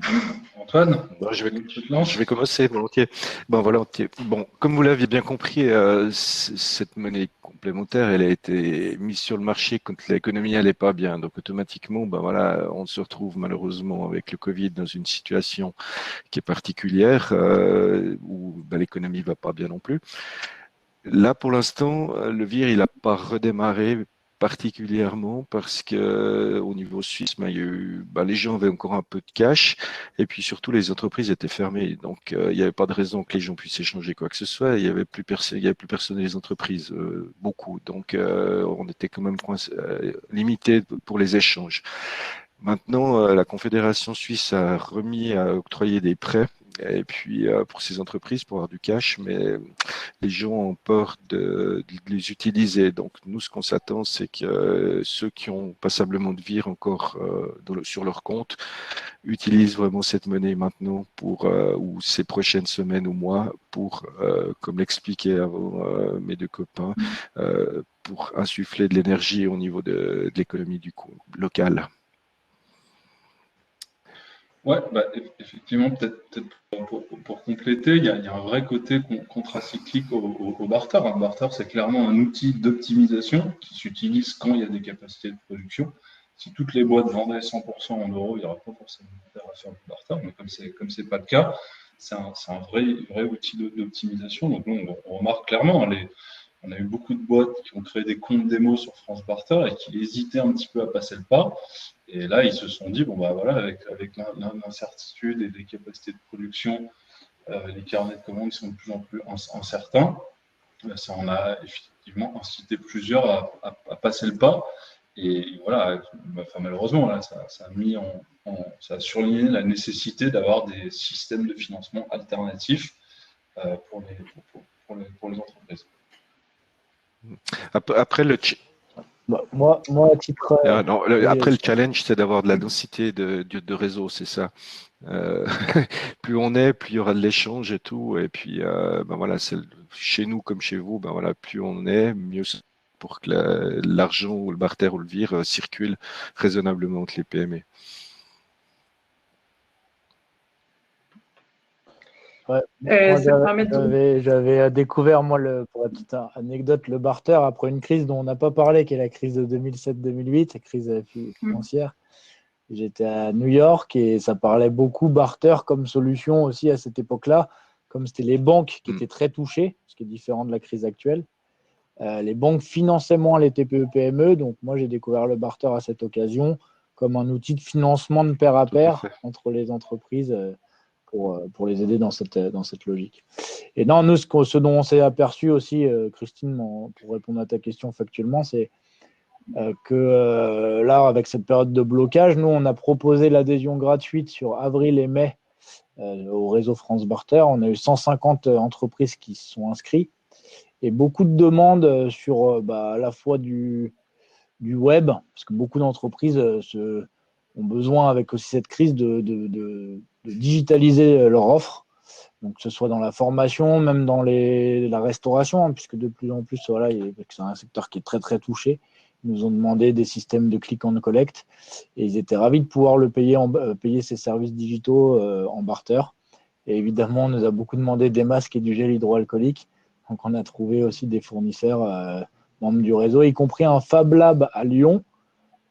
Antoine, je vais commencer volontiers. Volontiers. Bon, comme vous l'aviez bien compris, cette monnaie complémentaire, elle a été mise sur le marché quand l'économie n'allait pas bien. Donc automatiquement, on se retrouve malheureusement avec le Covid dans une situation qui est particulière où l'économie va pas bien non plus. Là, pour l'instant, le VIR, il n'a pas redémarré particulièrement parce que au niveau suisse, il y a eu, les gens avaient encore un peu de cash et puis surtout les entreprises étaient fermées, donc il n'y avait pas de raison que les gens puissent échanger quoi que ce soit. Il y avait plus personne dans les entreprises, beaucoup, donc on était quand même limité pour les échanges. Maintenant, la Confédération suisse a octroyé des prêts. Et puis pour ces entreprises, pour avoir du cash, mais les gens ont peur de les utiliser. Donc nous, ce qu'on s'attend, c'est que ceux qui ont passablement de VIR encore sur leur compte utilisent vraiment cette monnaie maintenant ou ces prochaines semaines ou mois pour, comme l'expliquaient avant mes deux copains, pour insuffler de l'énergie au niveau de l'économie locale. Ouais, effectivement, peut-être pour compléter, il y a un vrai côté contracyclique au barter. Un barter, c'est clairement un outil d'optimisation qui s'utilise quand il y a des capacités de production. Si toutes les boîtes vendaient 100% en euros, il n'y aurait pas forcément d'intérêt à faire du barter, mais comme c'est pas le cas, c'est un vrai outil d'optimisation. Donc nous, on remarque clairement, on a eu beaucoup de boîtes qui ont créé des comptes démo sur France Barter et qui hésitaient un petit peu à passer le pas. Et là, ils se sont dit, avec l'incertitude et les capacités de production, les carnets de commandes sont de plus en plus incertains. Ça en a effectivement incité plusieurs à passer le pas. Et voilà, malheureusement, là, ça a surligné la nécessité d'avoir des systèmes de financement alternatifs pour les entreprises. Après moi, à titre. Après, le challenge, c'est d'avoir de la densité de réseau, c'est ça. Plus on est, plus il y aura de l'échange et tout. Et puis, chez nous comme chez vous, plus on est, mieux pour que l'argent ou le barter ou le vire circule raisonnablement entre les PME. Ouais. Ça me permet de... J'avais découvert, moi, pour la petite anecdote, le barter après une crise dont on n'a pas parlé, qui est la crise de 2007-2008, la crise financière. J'étais à New York et ça parlait beaucoup barter comme solution aussi à cette époque-là, comme c'était les banques qui étaient très touchées, ce qui est différent de la crise actuelle. Les banques finançaient moins les TPE-PME, donc moi j'ai découvert le barter à cette occasion comme un outil de financement de pair à pair entre les entreprises pour les aider dans cette logique. Et non, nous, ce dont on s'est aperçu aussi, Christine, pour répondre à ta question factuellement, c'est que là, avec cette période de blocage, nous, on a proposé l'adhésion gratuite sur avril et mai au réseau France Barter. On a eu 150 entreprises qui se sont inscrites et beaucoup de demandes sur à la fois du web, parce que beaucoup d'entreprises ont besoin, avec aussi cette crise, de digitaliser leur offre, donc que ce soit dans la formation, même dans la restauration, hein, puisque de plus en plus, voilà, c'est un secteur qui est très très touché. Ils nous ont demandé des systèmes de click and collect et ils étaient ravis de pouvoir payer ces services digitaux en barter. Et évidemment, on nous a beaucoup demandé des masques et du gel hydroalcoolique. Donc, on a trouvé aussi des fournisseurs membres du réseau, y compris un Fab Lab à Lyon,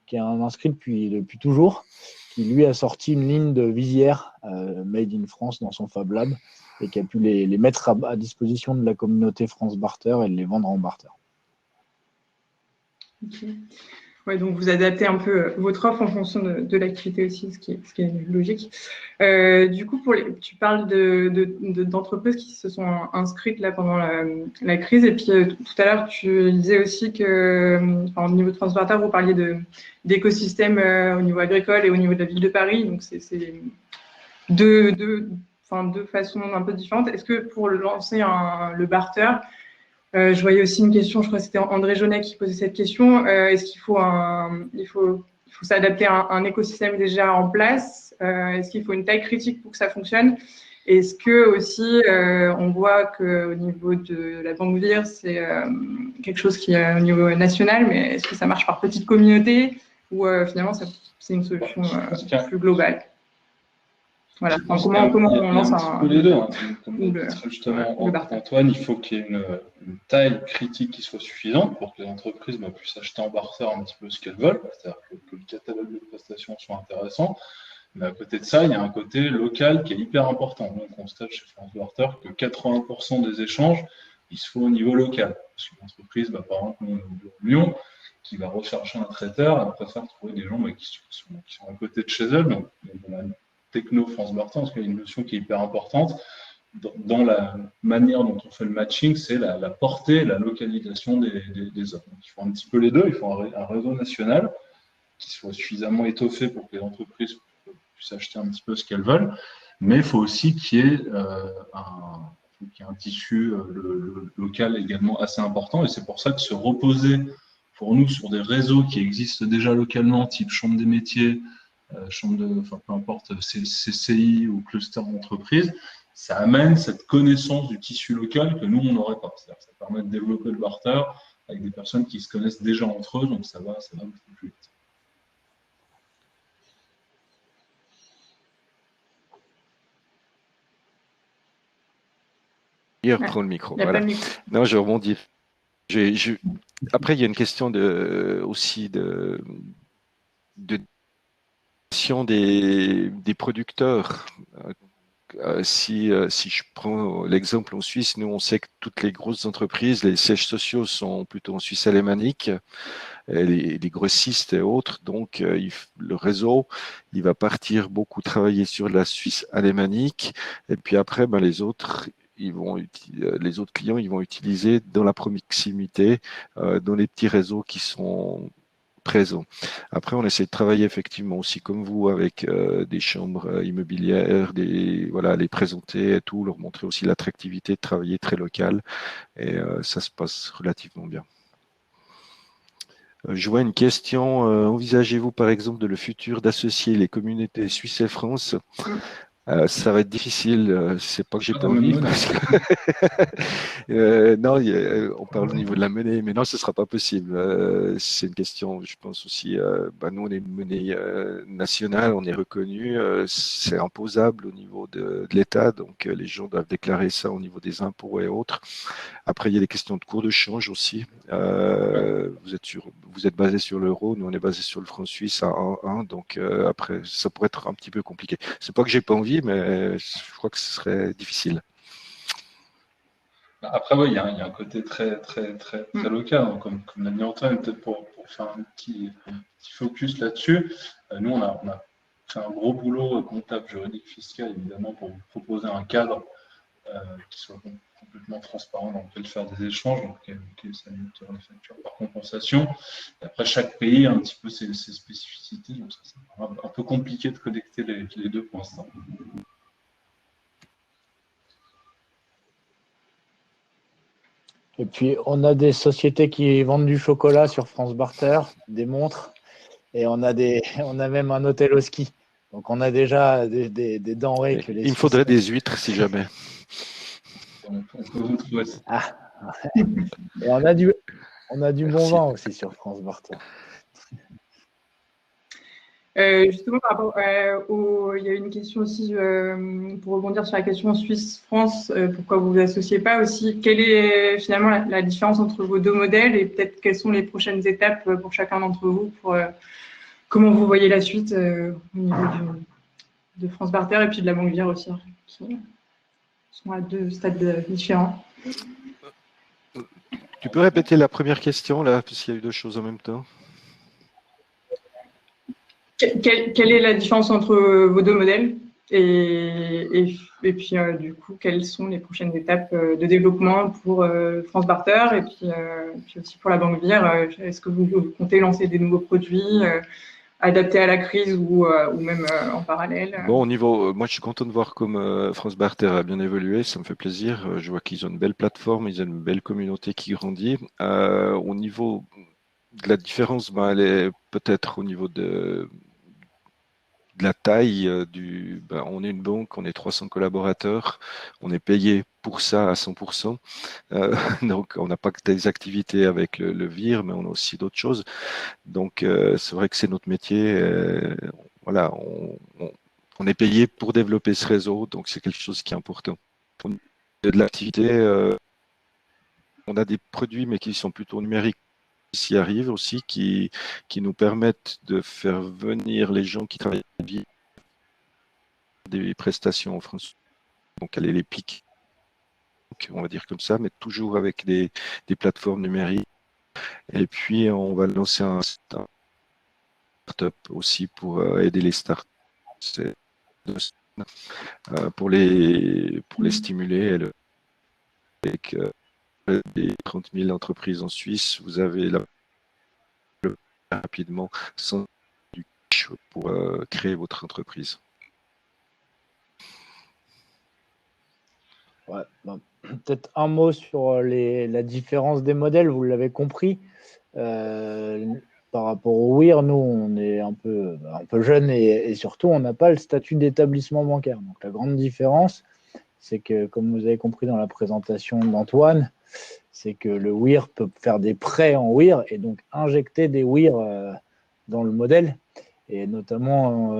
qui est inscrit depuis toujours, qui lui a sorti une ligne de visières made in France dans son Fab Lab et qui a pu les mettre à disposition de la communauté France Barter et de les vendre en barter. Okay. Ouais, donc vous adaptez un peu votre offre en fonction de l'activité aussi, ce qui est logique. Du coup, tu parles d'entreprises qui se sont inscrites là pendant la crise, et puis tout à l'heure tu disais aussi que au niveau de France Barter, vous parliez d'écosystèmes au niveau agricole et au niveau de la ville de Paris, donc c'est deux façons un peu différentes. Est-ce que pour lancer le barter, je voyais aussi une question, je crois que c'était André Jaunet qui posait cette question. Est-ce qu'il faut s'adapter à un écosystème déjà en place? Est-ce qu'il faut une taille critique pour que ça fonctionne? Est-ce que aussi, on voit qu'au niveau de la banque Vire, c'est quelque chose qui est au niveau national, mais est-ce que ça marche par petite communauté ou finalement c'est une solution plus globale? Voilà. Comment on lance un peu les deux, hein. Comme très justement Antoine, il faut qu'il y ait une taille critique qui soit suffisante pour que les entreprises puissent acheter en barter un petit peu ce qu'elles veulent, c'est-à-dire que le catalogue de prestations soit intéressant. Mais à côté de ça, il y a un côté local qui est hyper important. Donc, on constate chez France Barter que 80% des échanges, ils se font au niveau local. Parce qu'une entreprise, par exemple, Lyon, qui va rechercher un traiteur, elle préfère trouver des gens qui sont à côté de chez elle. Donc, on a une techno France Barter, parce qu'il y a une notion qui est hyper importante dans la manière dont on fait le matching, c'est la portée, la localisation des offres. Donc, il faut un petit peu les deux. Il faut un réseau national qui soit suffisamment étoffé pour que les entreprises puissent acheter un petit peu ce qu'elles veulent, mais il faut aussi qu'il y ait un tissu local également assez important, et c'est pour ça que se reposer pour nous sur des réseaux qui existent déjà localement, type chambre des métiers, peu importe, CCI ou cluster d'entreprise, ça amène cette connaissance du tissu local que nous, on n'aurait pas. C'est-à-dire que ça permet de développer le barter avec des personnes qui se connaissent déjà entre eux, donc ça va beaucoup plus vite. Prends le micro. Voilà. Non, je rebondis. Après, il y a une question aussi de des producteurs. Si je prends l'exemple en Suisse, nous on sait que toutes les grosses entreprises, les sièges sociaux sont plutôt en Suisse alémanique, les grossistes et autres, donc le réseau, il va partir beaucoup travailler sur la Suisse alémanique, et puis après les autres clients, ils vont utiliser dans la proximité, dans les petits réseaux qui sont présents. Après, on essaie de travailler effectivement aussi comme vous avec des chambres immobilières, les présenter et tout, leur montrer aussi l'attractivité de travailler très local, et ça se passe relativement bien. Je vois une question. Envisagez-vous par exemple le futur d'associer les communautés Suisse et France Ça va être difficile. C'est pas que j'ai Pas pas dans la envie. même Parce que non, on parle au niveau de la monnaie, mais non, ce sera pas possible. C'est une question, je pense aussi. Nous, on est une monnaie nationale, on est reconnu, c'est imposable au niveau de l'État, donc les gens doivent déclarer ça au niveau des impôts et autres. Après, il y a des questions de cours de change aussi. Vous êtes basé sur l'euro, nous on est basé sur le franc suisse à 1,1, donc après, ça pourrait être un petit peu compliqué. C'est pas que j'ai pas envie, mais je crois que ce serait difficile. Après, oui, il y a un côté très local, hein, comme l'a dit Antoine, peut-être pour faire un petit focus là-dessus. Nous, on a fait un gros boulot comptable, juridique, fiscal, évidemment, pour vous proposer un cadre qui soit complètement transparent dans lequel faire des échanges, donc ça limite les factures par compensation. Et après, chaque pays a un petit peu ses spécificités, donc c'est un peu compliqué de connecter les deux pour l'instant. Et puis, on a des sociétés qui vendent du chocolat sur France Barter, des montres, et on a même un hôtel au ski. Donc, on a déjà des denrées que les Il me Suisses faudrait ont. des huîtres si jamais. On peut vous trouver ça. Ah. Et on a du bon Merci. vin aussi sur France Barter. Justement, par rapport il y a une question aussi, pour rebondir sur la question Suisse-France, pourquoi vous vous associez pas aussi? Quelle est finalement la différence entre vos deux modèles et peut-être quelles sont les prochaines étapes pour chacun d'entre vous pour comment vous voyez la suite au niveau de France Barter et puis de la Banque Vire aussi, qui sont à deux stades différents. Tu peux répéter la première question là, parce qu'il y a eu deux choses en même temps. Quelle est la différence entre vos deux modèles et puis du coup, quelles sont les prochaines étapes de développement pour France Barter et puis aussi pour la Banque Vire? Est-ce que vous comptez lancer des nouveaux produits adaptés à la crise ou même en parallèle? Bon, au niveau, moi je suis content de voir comme France Barter a bien évolué, ça me fait plaisir. Je vois qu'ils ont une belle plateforme, ils ont une belle communauté qui grandit. Au niveau de la différence, elle est peut-être au niveau de la taille on est une banque, on est 300 collaborateurs, on est payé pour ça à 100%. Donc, on n'a pas que des activités avec le VIR, mais on a aussi d'autres choses. Donc, c'est vrai que c'est notre métier. Voilà, on est payé pour développer ce réseau, donc c'est quelque chose qui est important. Pour de l'activité, on a des produits, mais qui sont plutôt numériques qui arrivent aussi, qui nous permettent de faire venir les gens qui travaillent des prestations en France. Donc, aller les pics, on va dire comme ça, mais toujours avec des plateformes numériques. Et puis, on va lancer un start-up aussi pour aider les startups, pour les stimuler. Avec des 30 000 entreprises en Suisse, vous avez rapidement sans du cash pour créer votre entreprise. Ouais, peut-être un mot sur la différence des modèles, vous l'avez compris. Par rapport au WIR, nous, on est un peu jeune et surtout, on n'a pas le statut d'établissement bancaire. Donc, la grande différence, c'est que, comme vous avez compris dans la présentation d'Antoine, c'est que le WIR peut faire des prêts en WIR et donc injecter des WIR dans le modèle. Et notamment,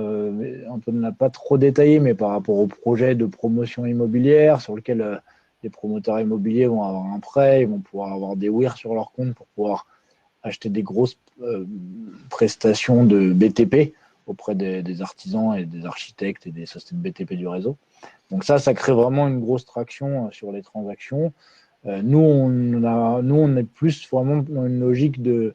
Antoine n'a pas trop détaillé, mais par rapport au projet de promotion immobilière sur lequel les promoteurs immobiliers vont avoir un prêt, ils vont pouvoir avoir des WIR sur leur compte pour pouvoir acheter des grosses prestations de BTP auprès des artisans et des architectes et des sociétés de BTP du réseau. Donc ça crée vraiment une grosse traction sur les transactions. Nous, on est plus vraiment dans une logique de,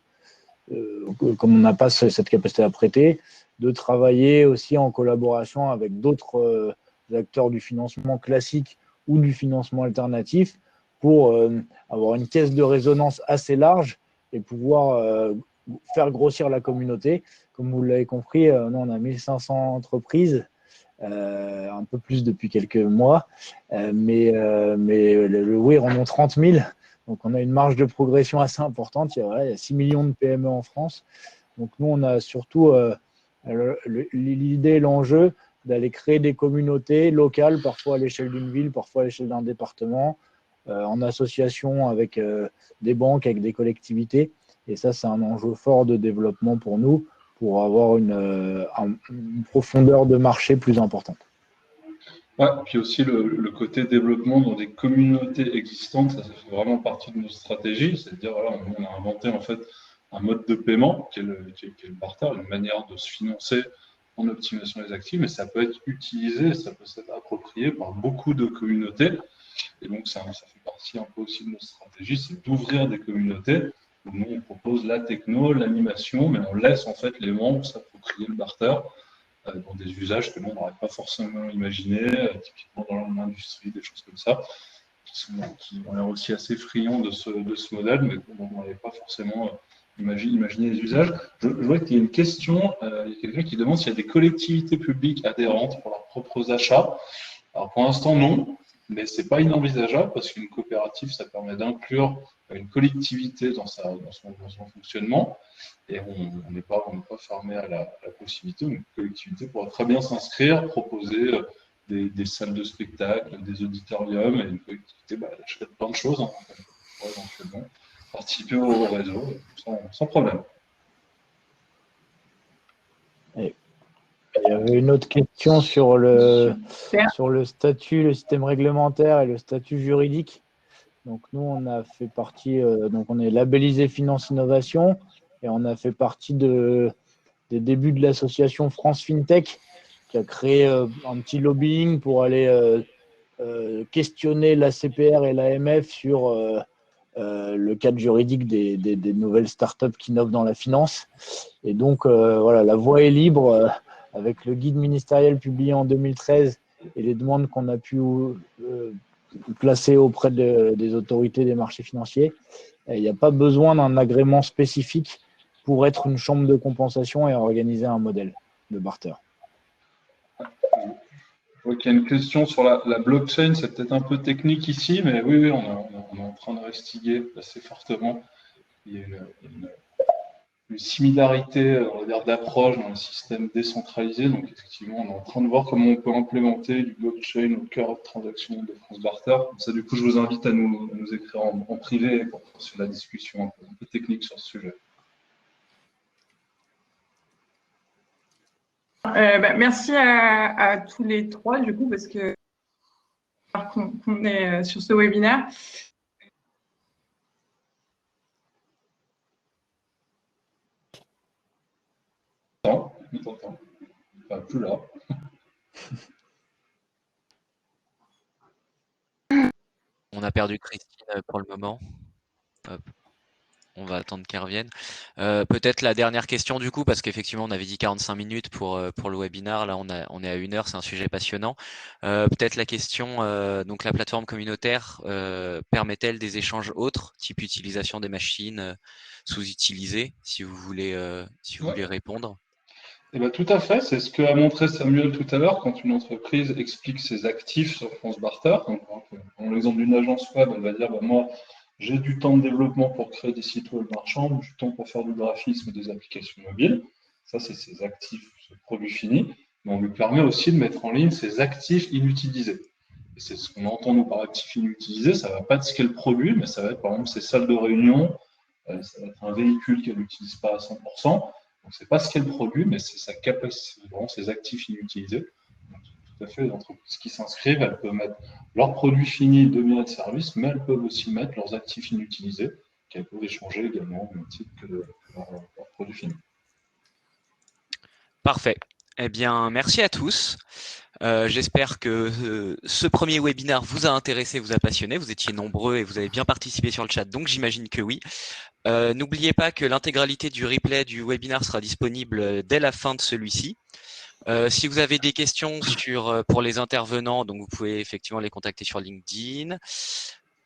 comme on n'a pas cette capacité à prêter, de travailler aussi en collaboration avec d'autres acteurs du financement classique ou du financement alternatif pour avoir une caisse de résonance assez large et pouvoir faire grossir la communauté. Comme vous l'avez compris, nous, on a 1500 entreprises, un peu plus depuis quelques mois, mais le WIR en ont 30 000. Donc, on a une marge de progression assez importante. Il y a 6 millions de PME en France. Donc, nous, on a surtout l'idée, l'enjeu d'aller créer des communautés locales, parfois à l'échelle d'une ville, parfois à l'échelle d'un département, en association avec des banques, avec des collectivités. Et ça, c'est un enjeu fort de développement pour nous, pour avoir une profondeur de marché plus importante. Ouais, puis aussi le côté développement dans des communautés existantes, ça fait vraiment partie de nos stratégies. C'est-à-dire, voilà, on a inventé en fait un mode de paiement qui est le barter, une manière de se financer en optimisation des actifs, mais ça peut être utilisé, ça peut s'être approprié par beaucoup de communautés. Et donc, ça fait partie un peu aussi de notre stratégie, c'est d'ouvrir des communautés où nous, on propose la techno, l'animation, mais on laisse en fait les membres s'approprier le barter dans des usages que l'on n'aurait pas forcément imaginés, typiquement dans l'industrie, des choses comme ça, qui ont l'air aussi assez friands de ce modèle, mais dont on n'avait pas forcément imaginé les usages. Je vois qu'il y a une question, il y a quelqu'un qui demande s'il y a des collectivités publiques adhérentes pour leurs propres achats. Alors pour l'instant, non, mais ce n'est pas inenvisageable parce qu'une coopérative, ça permet d'inclure une collectivité dans son fonctionnement. Et on n'est pas fermé à la possibilité. Une collectivité pourra très bien s'inscrire, proposer des salles de spectacle, des auditoriums, et une collectivité, elle achète plein de choses, hein, pour éventuellement participer au réseau sans problème. Et il y avait une autre question sur le statut, le système réglementaire et le statut juridique. Donc nous, on a fait partie, donc on est labellisé Finance Innovation et on a fait partie des débuts de l'association France FinTech qui a créé un petit lobbying pour aller questionner l'ACPR et l'AMF sur le cadre juridique des nouvelles startups qui innovent dans la finance. Et donc, voilà, la voie est libre avec le guide ministériel publié en 2013 et les demandes qu'on a pu placer auprès des autorités des marchés financiers. Il n'y a pas besoin d'un agrément spécifique pour être une chambre de compensation et organiser un modèle de barter. Je vois qu'il y a une question sur la blockchain, c'est peut-être un peu technique ici, mais oui, on est en train d'investiguer assez fortement. Il y a une similarité, on va dire, d'approche dans le système décentralisé. Donc, effectivement, on est en train de voir comment on peut implémenter du blockchain au cœur de transactions de France Barter. Ça, du coup, je vous invite à nous écrire en privé pour poursuivre la discussion un peu technique sur ce sujet. Merci à tous les trois, du coup, parce que qu'on est sur ce webinaire. Il t'entend. Enfin, plus là. On a perdu Christine pour le moment. Hop. On va attendre qu'elle revienne. Peut-être la dernière question du coup, parce qu'effectivement on avait dit 45 minutes pour le webinaire. Là on est à 1 heure, c'est un sujet passionnant. Peut-être la question, donc la plateforme communautaire permet-elle des échanges autres, type utilisation des machines sous-utilisées, si vous voulez répondre. Eh bien, tout à fait, c'est ce qu'a montré Samuel tout à l'heure quand une entreprise explique ses actifs sur France Barter. Donc, dans l'exemple d'une agence web, elle va dire moi, j'ai du temps de développement pour créer des sites web marchands, du temps pour faire du graphisme, des applications mobiles. Ça, c'est ses actifs, ce produit fini. Mais on lui permet aussi de mettre en ligne ses actifs inutilisés. Et c'est ce qu'on entend nous par actifs inutilisés. Ça ne va pas être ce qu'est le produit, mais ça va être par exemple ses salles de réunion, ça va être un véhicule qu'elle n'utilise pas à 100%. Donc, ce n'est pas ce qu'elle produit, mais c'est sa capacité, vraiment ses actifs inutilisés. Donc, tout à fait, les entreprises qui s'inscrivent, elles peuvent mettre leurs produits finis de biens et de services, mais elles peuvent aussi mettre leurs actifs inutilisés, qu'elles peuvent échanger également au même titre que leurs produits finis. Parfait. Eh bien, merci à tous. J'espère que ce premier webinaire vous a intéressé, vous a passionné. Vous étiez nombreux et vous avez bien participé sur le chat, donc j'imagine que oui. N'oubliez pas que l'intégralité du replay du webinaire sera disponible dès la fin de celui-ci. Si vous avez des questions pour les intervenants, donc vous pouvez effectivement les contacter sur LinkedIn.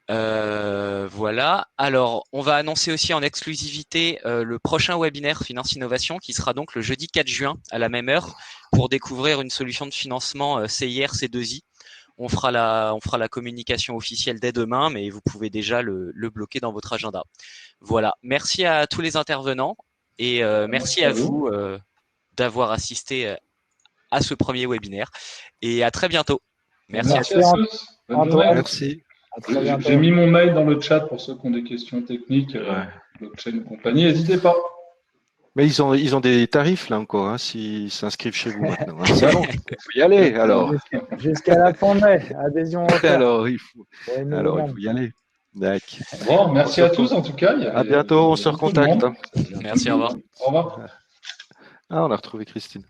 Voilà. Alors, on va annoncer aussi en exclusivité le prochain webinaire Finance Innovation qui sera donc le jeudi 4 juin à la même heure pour découvrir une solution de financement CIR C2I. On fera la communication officielle dès demain, mais vous pouvez déjà le bloquer dans votre agenda. Voilà. Merci à tous les intervenants et merci à vous d'avoir assisté à ce premier webinaire. Et à très bientôt. Merci. Merci à tous. Bonne Antoine. journée. Merci. À très bientôt. J'ai mis mon mail dans le chat pour ceux qui ont des questions techniques, blockchain et compagnie. N'hésitez pas. Mais ils ont des tarifs là encore, hein, s'ils s'inscrivent chez vous maintenant. Hein. C'est bon, il faut y aller alors. Jusqu'à la fin mai, adhésion offerte. Alors, il faut Ouais, y aller. D'accord. Bon, merci à tous en tout cas. À bientôt, on se recontacte. Hein. Merci, au revoir. Au revoir. Ah, on a retrouvé Christine.